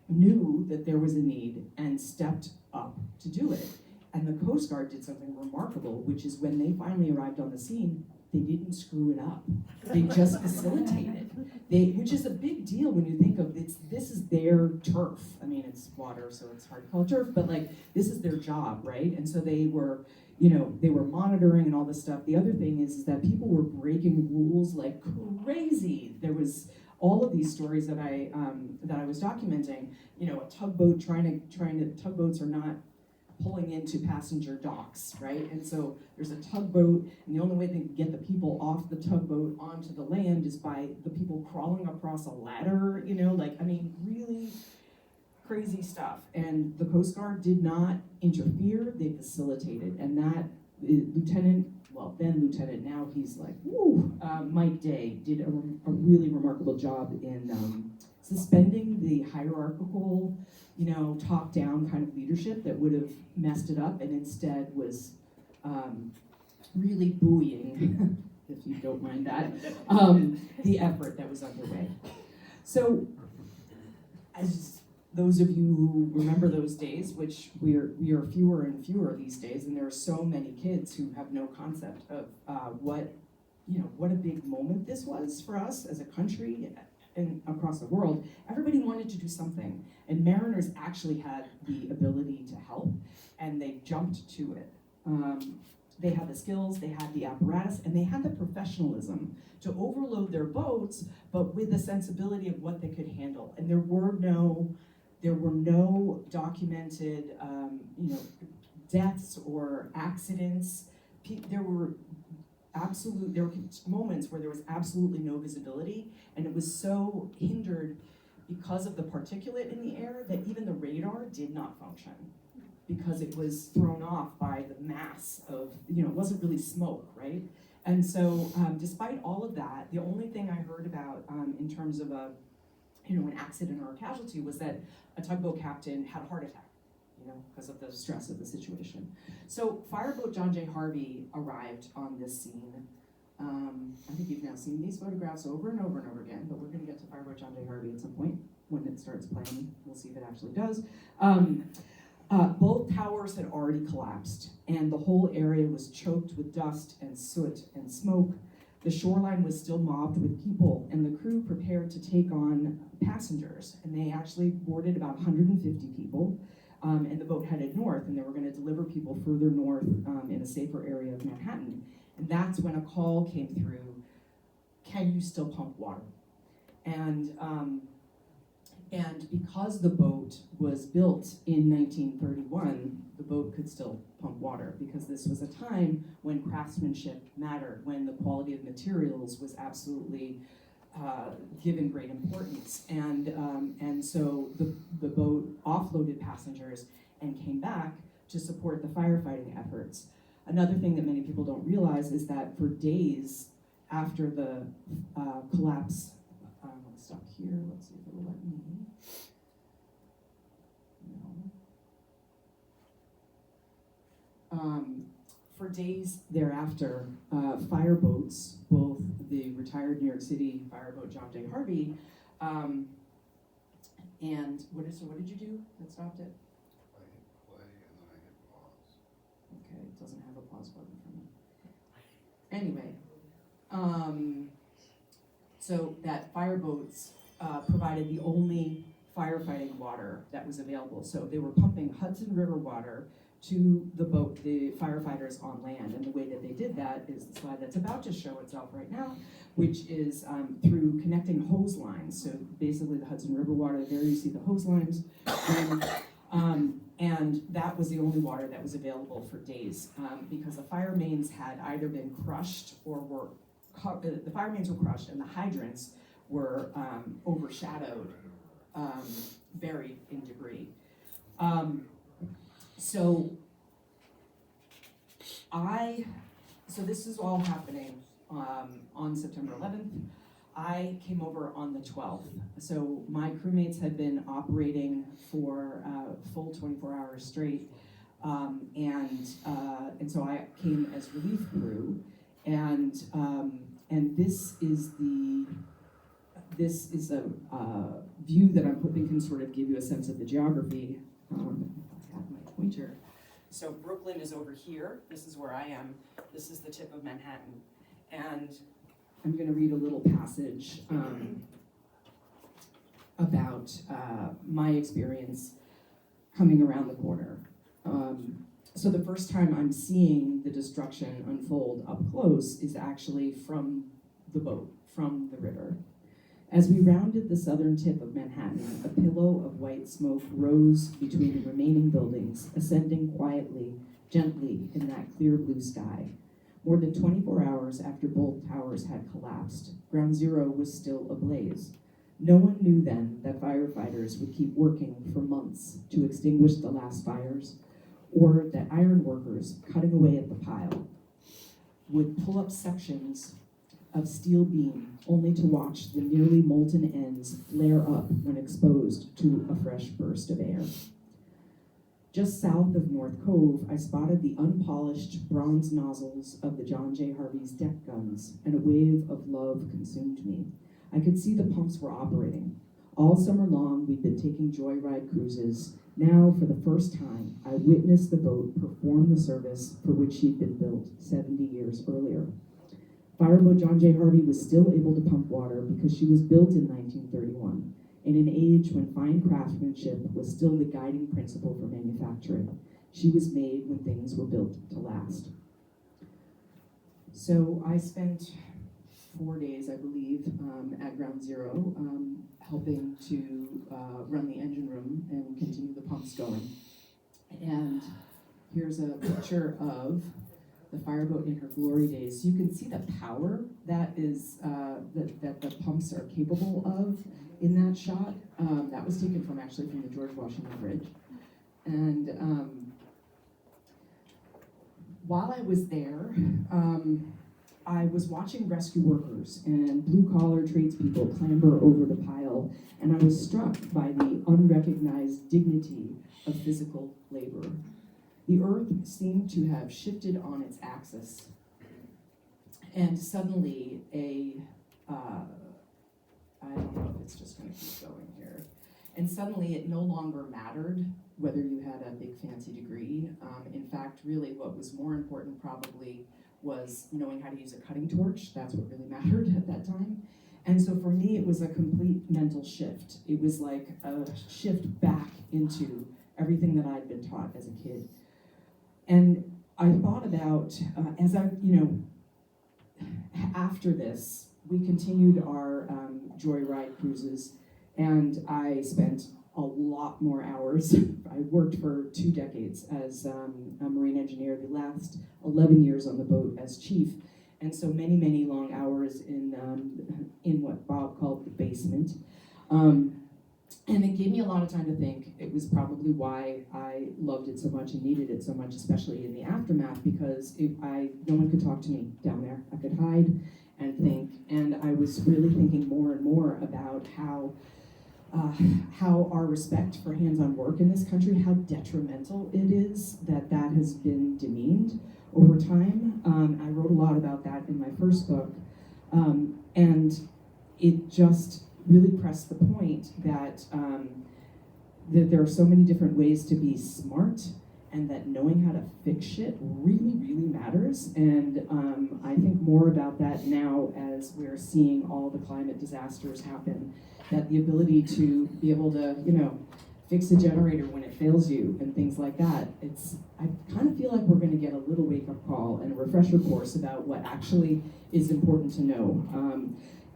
knew that there was a need and stepped up to do it. And the Coast Guard did something remarkable, which is when they finally arrived on the scene, they didn't screw it up. They just facilitated. Which is a big deal when you think of this is their turf. I mean, it's water, so it's hard to call it turf, but like this is their job, right? And so they were, they were monitoring and all this stuff. The other thing is that people were breaking rules like crazy. There was all of these stories that I was documenting. A tugboat tugboats are not pulling into passenger docks, right? And so there's a tugboat, and the only way they can get the people off the tugboat onto the land is by the people crawling across a ladder, really crazy stuff. And the Coast Guard did not interfere, they facilitated. And that then Lieutenant, now he's like, Mike Day did a really remarkable job in suspending the hierarchical, top-down kind of leadership that would have messed it up, and instead was really buoying, if you don't mind that, the effort that was underway. So, as those of you who remember those days, which we are fewer and fewer these days, and there are so many kids who have no concept of what a big moment this was for us as a country and across the world. Everybody wanted to do something, and mariners actually had the ability to help, and they jumped to it. They had the skills, they had the apparatus, and they had the professionalism to overload their boats, but with the sensibility of what they could handle. And there were no documented, deaths or accidents. There were moments where there was absolutely no visibility, and it was so hindered because of the particulate in the air that even the radar did not function, because it was thrown off by the mass of, it wasn't really smoke, right? And so despite all of that, the only thing I heard about in terms of an accident or a casualty was that a tugboat captain had a heart attack, because of the stress of the situation. So Fireboat John J. Harvey arrived on this scene. I think you've now seen these photographs over and over and over again, but we're going to get to Fireboat John J. Harvey at some point when it starts playing. We'll see if it actually does. Both towers had already collapsed, and the whole area was choked with dust and soot and smoke. The shoreline was still mobbed with people, and the crew prepared to take on passengers. And they actually boarded about 150 people, and the boat headed north, and they were going to deliver people further north in a safer area of Manhattan. And that's when a call came through, can you still pump water? And because the boat was built in 1931, the boat could still pump water, because this was a time when craftsmanship mattered, when the quality of materials was absolutely given great importance. And so the boat offloaded passengers and came back to support the firefighting efforts. Another thing that many people don't realize is that for days after the collapse, let's stop here, let's see if it will let me. No. For days thereafter, fireboats, both the retired New York City fireboat John J. Harvey, and what did you do that stopped it? I hit play and then I hit pause. Okay, it doesn't have a pause button for me. Anyway, so that fireboats provided the only firefighting water that was available. So they were pumping Hudson River water to the boat, the firefighters on land. And the way that they did that is the slide that's about to show itself right now, which is through connecting hose lines. So basically the Hudson River water, there you see the hose lines. And that was the only water that was available for days, because the fire mains had either been crushed or the fire mains were crushed, and the hydrants were overshadowed, buried in debris. So this is all happening on September 11th. I came over on the 12th. So my crewmates had been operating for full 24 hours straight. And so I came as relief crew. And this is a view that I'm hoping can sort of give you a sense of the geography. I have my pointer. So Brooklyn is over here. This is where I am. This is the tip of Manhattan. And I'm going to read a little passage about my experience coming around the corner. So the first time I'm seeing the destruction unfold up close is actually from the boat, from the river. As we rounded the southern tip of Manhattan, a pillow of white smoke rose between the remaining buildings, ascending quietly, gently in that clear blue sky. More than 24 hours after both towers had collapsed, Ground Zero was still ablaze. No one knew then that firefighters would keep working for months to extinguish the last fires, or that iron workers cutting away at the pile would pull up sections of steel beam only to watch the nearly molten ends flare up when exposed to a fresh burst of air. Just south of North Cove, I spotted the unpolished bronze nozzles of the John J. Harvey's deck guns, and a wave of love consumed me. I could see the pumps were operating. All summer long, we'd been taking joyride cruises. Now, for the first time, I witnessed the boat perform the service for which she'd been built 70 years earlier. Fireboat John J. Harvey was still able to pump water because she was built in 1931, in an age when fine craftsmanship was still the guiding principle for manufacturing. She was made when things were built to last. So I spent 4 days, I believe, at Ground Zero, helping to run the engine room and continue the pumps going. And here's a picture of the fireboat in her glory days. So you can see the power that is that the pumps are capable of in that shot. That was taken from the George Washington Bridge. And while I was there, I was watching rescue workers and blue-collar tradespeople clamber over the pile, and I was struck by the unrecognized dignity of physical labor. The earth seemed to have shifted on its axis, and suddenly I don't know if it's just going to keep going here, and suddenly it no longer mattered whether you had a big fancy degree. In fact, really what was more important probably was knowing how to use a cutting torch. That's what really mattered at that time. And so for me, it was a complete mental shift. It was like a shift back into everything that I'd been taught as a kid. And I thought about, after this, we continued our joyride cruises, and I spent a lot more hours. I worked for 2 decades as a marine engineer, the last 11 years on the boat as chief, and so many, many long hours in what Bob called the basement. And it gave me a lot of time to think. It was probably why I loved it so much and needed it so much, especially in the aftermath, because no one could talk to me down there. I could hide and think, and I was really thinking more and more about how our respect for hands-on work in this country, how detrimental it is that has been demeaned over time. I wrote a lot about that in my first book, and it just really pressed the point that there are so many different ways to be smart, and that knowing how to fix shit really, really matters. And I think more about that now as we're seeing all the climate disasters happen, that the ability to be able to, fix a generator when it fails you and things like that. I kind of feel like we're going to get a little wake-up call and a refresher course about what actually is important to know.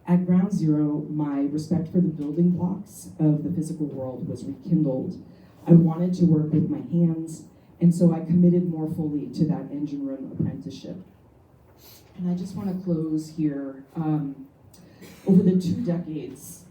At Ground Zero, my respect for the building blocks of the physical world was rekindled. I wanted to work with my hands, and so I committed more fully to that engine room apprenticeship. And I just want to close here. Over the 2 decades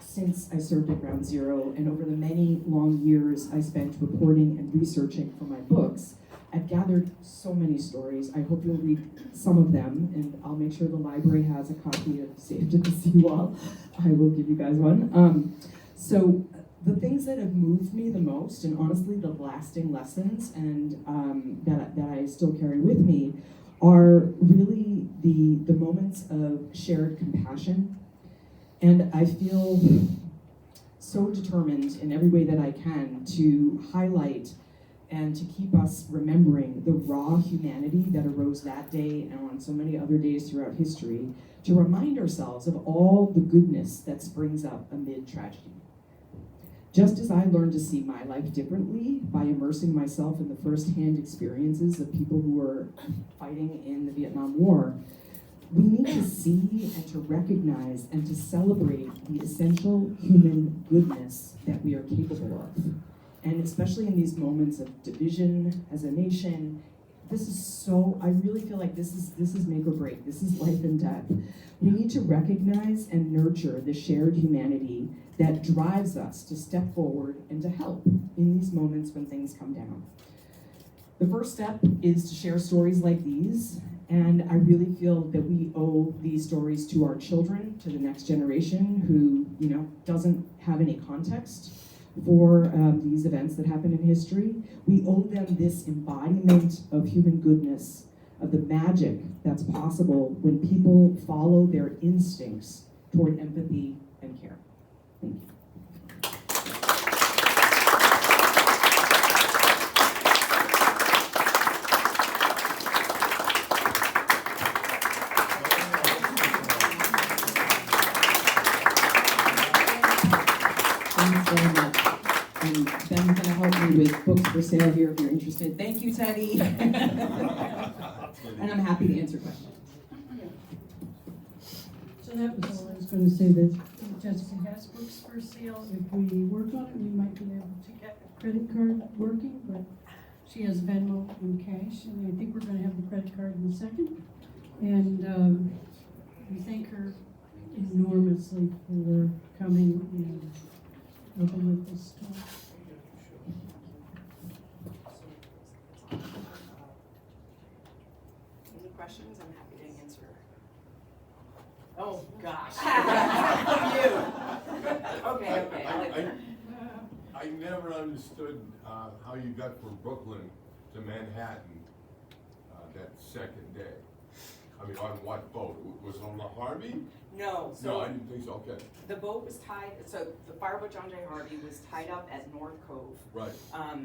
since I served at Ground Zero, and over the many long years I spent reporting and researching for my books, I've gathered so many stories. I hope you'll read some of them, and I'll make sure the library has a copy of Saved at the Seawall. I will give you guys one. So the things that have moved me the most, and honestly the lasting lessons, and that I still carry with me, are really the moments of shared compassion. And I feel so determined in every way that I can to highlight and to keep us remembering the raw humanity that arose that day and on so many other days throughout history, to remind ourselves of all the goodness that springs up amid tragedy. Just as I learned to see my life differently by immersing myself in the first-hand experiences of people who were fighting in the Vietnam War, we need to see and to recognize and to celebrate the essential human goodness that we are capable of. And especially in these moments of division as a nation, this is so, I really feel like this is make or break. This is life and death. We need to recognize and nurture the shared humanity that drives us to step forward and to help in these moments when things come down. The first step is to share stories like these, and I really feel that we owe these stories to our children, to the next generation who, doesn't have any context for these events that happen in history. We owe them this embodiment of human goodness, of the magic that's possible when people follow their instincts toward empathy and care. Thank you. Thanks very much. And Ben's gonna help me with books for sale here if you're interested. Thank you, Teddy. And I'm happy to answer questions. So that was all I was gonna say, that Jessica has books for sale. If we work on it, we might be able to get a credit card working, but she has Venmo and cash, and I think we're gonna have the credit card in a second. And we thank her enormously for coming and helping with this talk. Any questions? I'm happy to answer. Oh, gosh. Okay. I never understood how you got from Brooklyn to Manhattan that second day. I mean, on what boat? Was it on the Harvey? No, No, I didn't think so, okay. The boat was tied, so the fireboat John J. Harvey was tied up at North Cove. Right.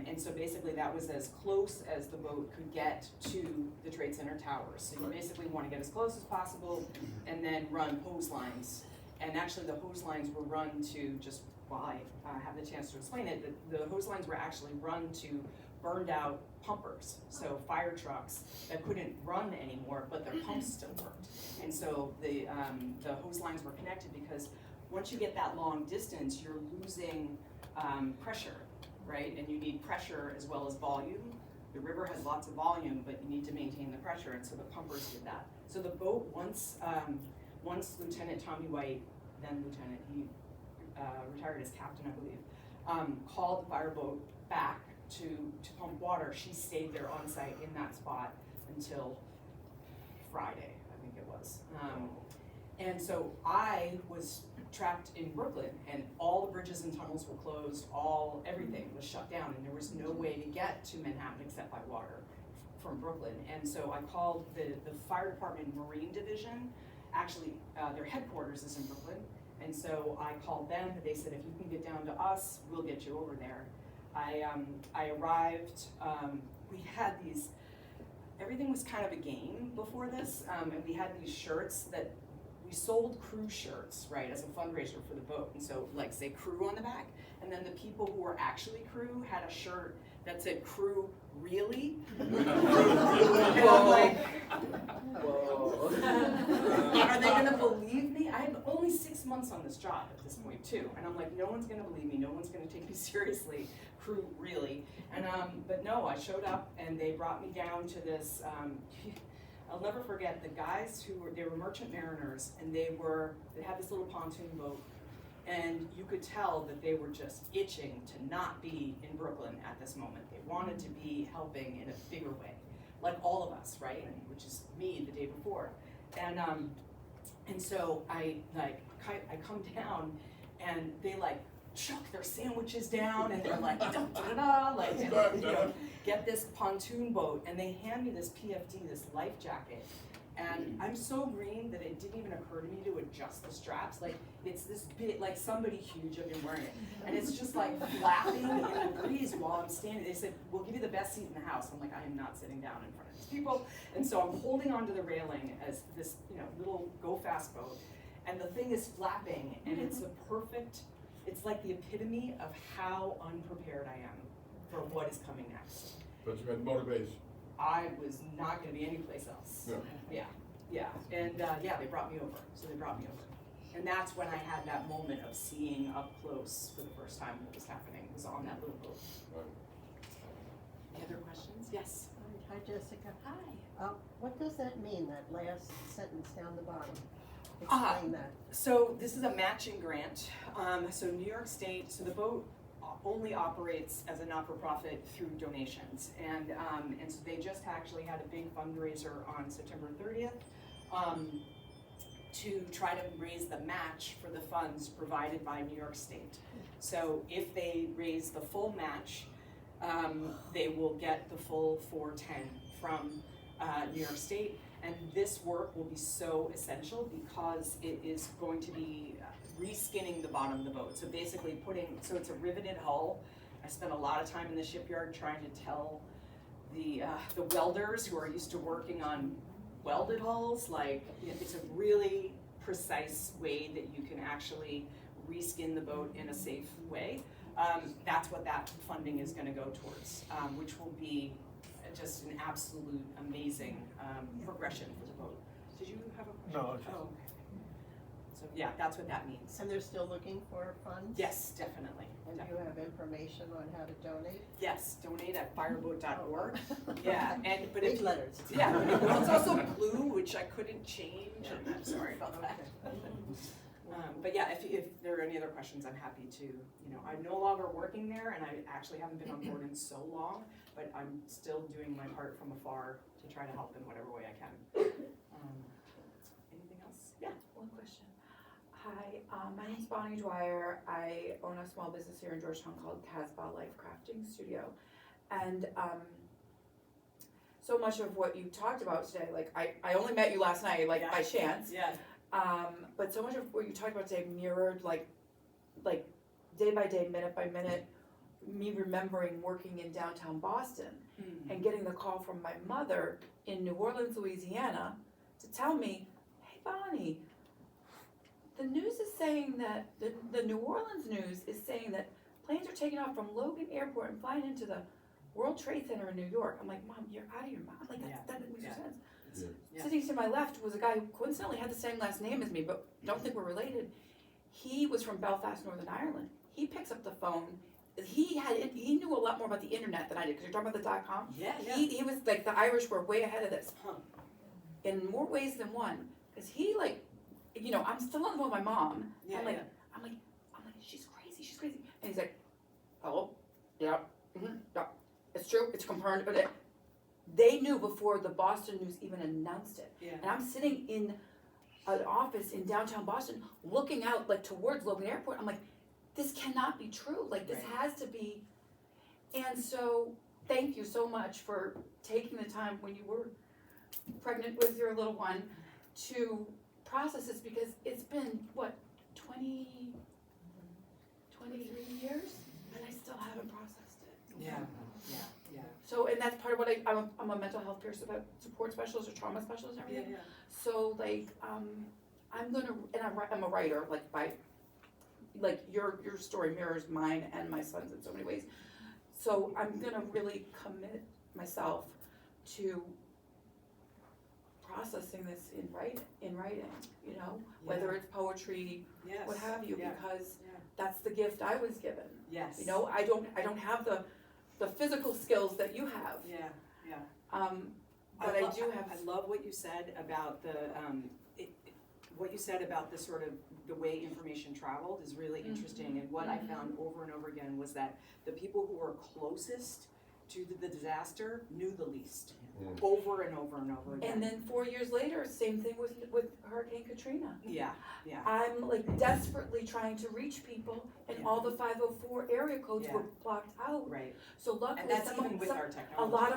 And so basically that was as close as the boat could get to the Trade Center towers. So you basically want to get as close as possible and then run hose lines. And actually the hose lines were run to, just while I have the chance to explain it, the hose lines were actually run to burned out pumpers, so fire trucks that couldn't run anymore, but their pumps still worked. And so the hose lines were connected because once you get that long distance, you're losing pressure, right? And you need pressure as well as volume. The river has lots of volume, but you need to maintain the pressure, and so the pumpers did that. So the boat, once Lieutenant Tommy White, then Lieutenant, he retired as captain, I believe, called the fireboat back to pump water. She stayed there on site in that spot until Friday, I think it was. And so I was trapped in Brooklyn, and all the bridges and tunnels were closed, everything was shut down, and there was no way to get to Manhattan except by water from Brooklyn. And so I called the fire department Marine Division. Actually, their headquarters is in Brooklyn. And so I called them, they said, if you can get down to us, we'll get you over there. I arrived, we had these, everything was kind of a game before this, and we had these shirts that, we sold crew shirts, right, as a fundraiser for the boat, and so, like, say crew on the back, and then the people who were actually crew had a shirt that said crew really? And I'm like, are they gonna believe me? I have only 6 months on this job at this point too, and I'm like, no one's gonna believe me, no one's gonna take me seriously, crew really. And but no, I showed up and they brought me down to this, I'll never forget the guys they were merchant mariners, and they had this little pontoon boat, and you could tell that they were just itching to not be in Brooklyn at this moment. They wanted to be helping in a bigger way, like all of us, right? Which is me the day before. And so I come down and they like chuck their sandwiches down and they're like, da, da, da, da, like, you know, get this pontoon boat, and they hand me this PFD, this life jacket. And I'm so green that it didn't even occur to me to adjust the straps. Like, it's this bit, like somebody huge have been wearing it. And it's just like flapping in the breeze while I'm standing. They said, we'll give you the best seat in the house. I'm like, I am not sitting down in front of these people. And so I'm holding onto the railing as this, you know, little go fast boat. And the thing is flapping, and it's a perfect, it's like the epitome of how unprepared I am for what is coming next. But you had motivation. I was not gonna be anyplace else. No. Yeah, and yeah, they brought me over, so they brought me over. And that's when I had that moment of seeing up close for the first time what was happening, was on that little boat. Any other questions? Yes? Hi, Jessica. Hi. What does that mean, that last sentence down the bottom? Explain that. So this is a matching grant. So New York State, so the boat only operates as a not-for-profit through donations. And so they just actually had a big fundraiser on September 30th to try to raise the match for the funds provided by New York State. So if they raise the full match, they will get the full 410 from New York State. And this work will be so essential because it is going to be reskinning the bottom of the boat. So basically so it's a riveted hull. I spent a lot of time in the shipyard trying to tell the welders who are used to working on welded hulls, like, it's a really precise way that you can actually reskin the boat in a safe way. That's what that funding is gonna go towards, which will be just an absolute amazing progression for the boat. Did you have a question? No, Oh, okay. So yeah, that's what that means. And they're still looking for funds? Yes, definitely. And do you have information on how to donate? Yes, donate at fireboat.org. Yeah, but Big letters. Yeah, it's also blue, which I couldn't change, and I'm sorry about that. But yeah, if there are any other questions, I'm happy to, I'm no longer working there, and I actually haven't been on board in so long, but I'm still doing my part from afar to try to help in whatever way I can. Anything else? Yeah. One question. Hi, my name's Bonnie Dwyer. I own a small business here in Georgetown called Casbah Life Crafting Studio. And so much of what you talked about today, like I only met you last night, like by chance. Yeah. But so much of what you talked about today mirrored like day by day, minute by minute, me remembering working in downtown Boston and getting the call from my mother in New Orleans, Louisiana to tell me, hey Bonnie, the news is saying that, the New Orleans news is saying that planes are taking off from Logan Airport and flying into the World Trade Center in New York. I'm like, Mom, you're out of your mind. Like, that makes no sense. Yeah. Sitting to my left was a guy who coincidentally had the same last name as me, but don't think we're related. He was from Belfast, Northern Ireland. He picks up the phone. He knew a lot more about the internet than I did, because you're talking about the .com. Yeah. He was like, the Irish were way ahead of this. In more ways than one. Because he I'm still on the phone with my mom. Yeah, I'm like, she's crazy. And he's like, hello? Yeah. Yeah. It's true, it's confirmed. But they knew before the Boston News even announced it. Yeah. And I'm sitting in an office in downtown Boston looking out like towards Logan Airport. I'm like, this cannot be true. Like, this has to be. And so thank you so much for taking the time when you were pregnant with your little one to process this, because it's been, 23 years? And I still haven't processed it. Yeah. So, and that's part of what I'm a mental health peer support specialist or trauma specialist and everything. Yeah. So I'm a writer, your story mirrors mine and my son's in so many ways. So I'm gonna really commit myself to processing this in writing, whether it's poetry, Yes. what have you, Yeah. because that's the gift I was given. Yes. I don't have the physical skills that you have. Yeah. But I do have. I love what you said about the sort of the way information traveled is really interesting. And what I found over and over again was that the people who were closest to the disaster knew the least, Mm. over and over and over again. And then 4 years later, same thing with Hurricane Katrina. Yeah, yeah. I'm like desperately trying to reach people, and all the 504 area codes were blocked out. Right. So luckily, And that's even with our a technology. lot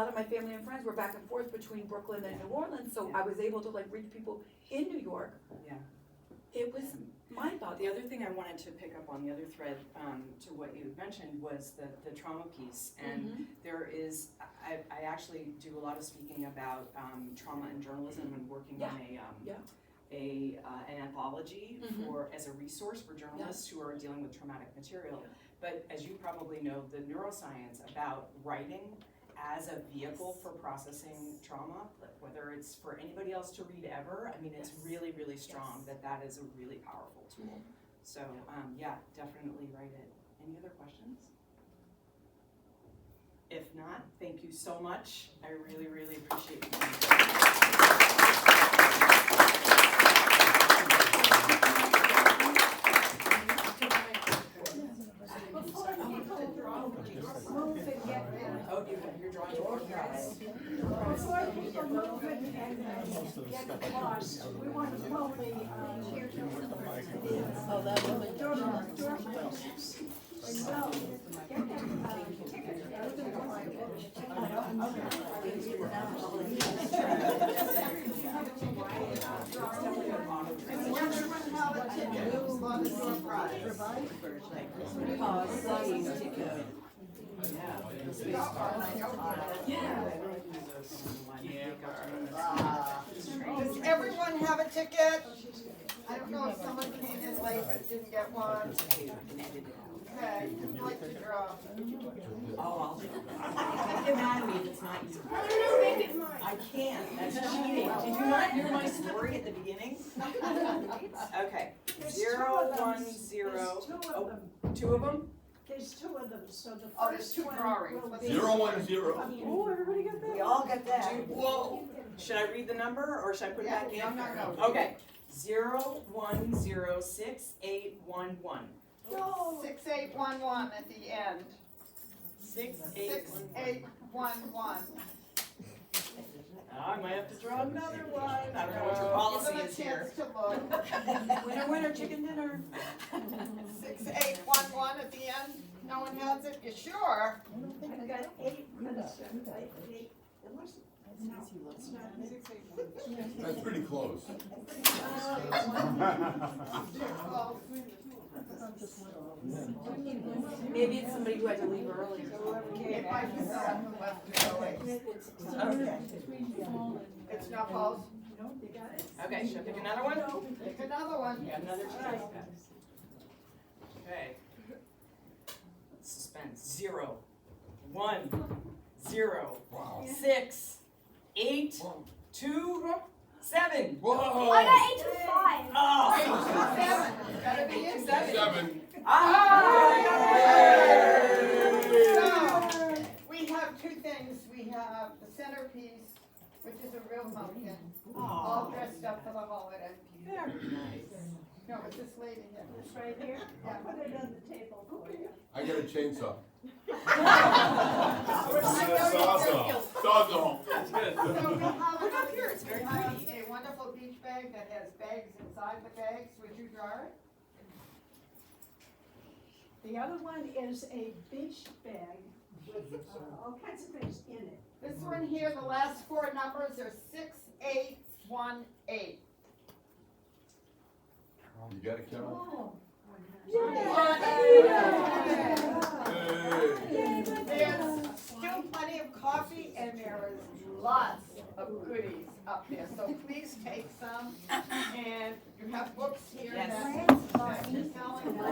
of my family and friends were back and forth between Brooklyn and New Orleans, so I was able to like reach people in New York. Yeah. It was mind-boggling. The other thing I wanted to pick up on, the other thread to what you mentioned was the trauma piece. And there is, I actually do a lot of speaking about trauma in journalism and working on an anthology as a resource for journalists who are dealing with traumatic material. But as you probably know, the neuroscience about writing as a vehicle for processing trauma, whether it's for anybody else to read ever, I mean, it's really, really strong that is a really powerful tool. So, yeah, definitely write it. Any other questions? If not, thank you so much. I really, really appreciate you coming. Oh, you're drawing your prize. Before people move and get lost, we want to call the So, get that Does everyone have a ticket? I don't know if someone came in late and didn't get one. Okay, who'd like to draw? Oh, get mad at me if it's not you. I can't, that's cheating. Did you not hear my story at the beginning? Okay, 0, 1, 0. Oh, 2 of them? There's 2 of them, so the Oh, there's first 2 one drawings. will be. 0, 1, 0. Oh, everybody got that? We all got that. Whoa, should I read the number or should I put it back in? No. Okay, 0, 1, 0, 6, 8, 1, 1. No. 6, 8, 1, 1 at the end. 6, 6, 8, 1, 1. I might have to draw another one. I don't know what your policy is here. Give them a chance to look. Winner, chicken dinner. 6, 8, 1, 1 at the end. No one has it? You sure? I got 8 minutes. That's pretty close. Maybe it's somebody who had to leave early. It might be someone who left to go late. Okay. It's not Paul's? No, you got it. Okay, should I pick another one? Pick another one. Yeah, another chance. Okay. Suspense. 0, 1, 0, 6, 8, 2, 7. Whoa! I got 8 to 5. Oh! 7. Gotta be in 7. 7. So, we have 2 things. We have the centerpiece, which is a real pumpkin, all dressed up for the holiday. Very nice. No, it's this lady here. This right here? Yeah. Put it on the table for you. I got a chainsaw. So we have here, it's very pretty. A wonderful beach bag that has bags inside the bags. Would you draw it? The other one is a beach bag with all kinds of things in it. This one here, the last 4 numbers are 6818. You got it, Carol? Oh. There's still plenty of coffee and there is lots of goodies up there, so please take some. And you have books here that you're telling us.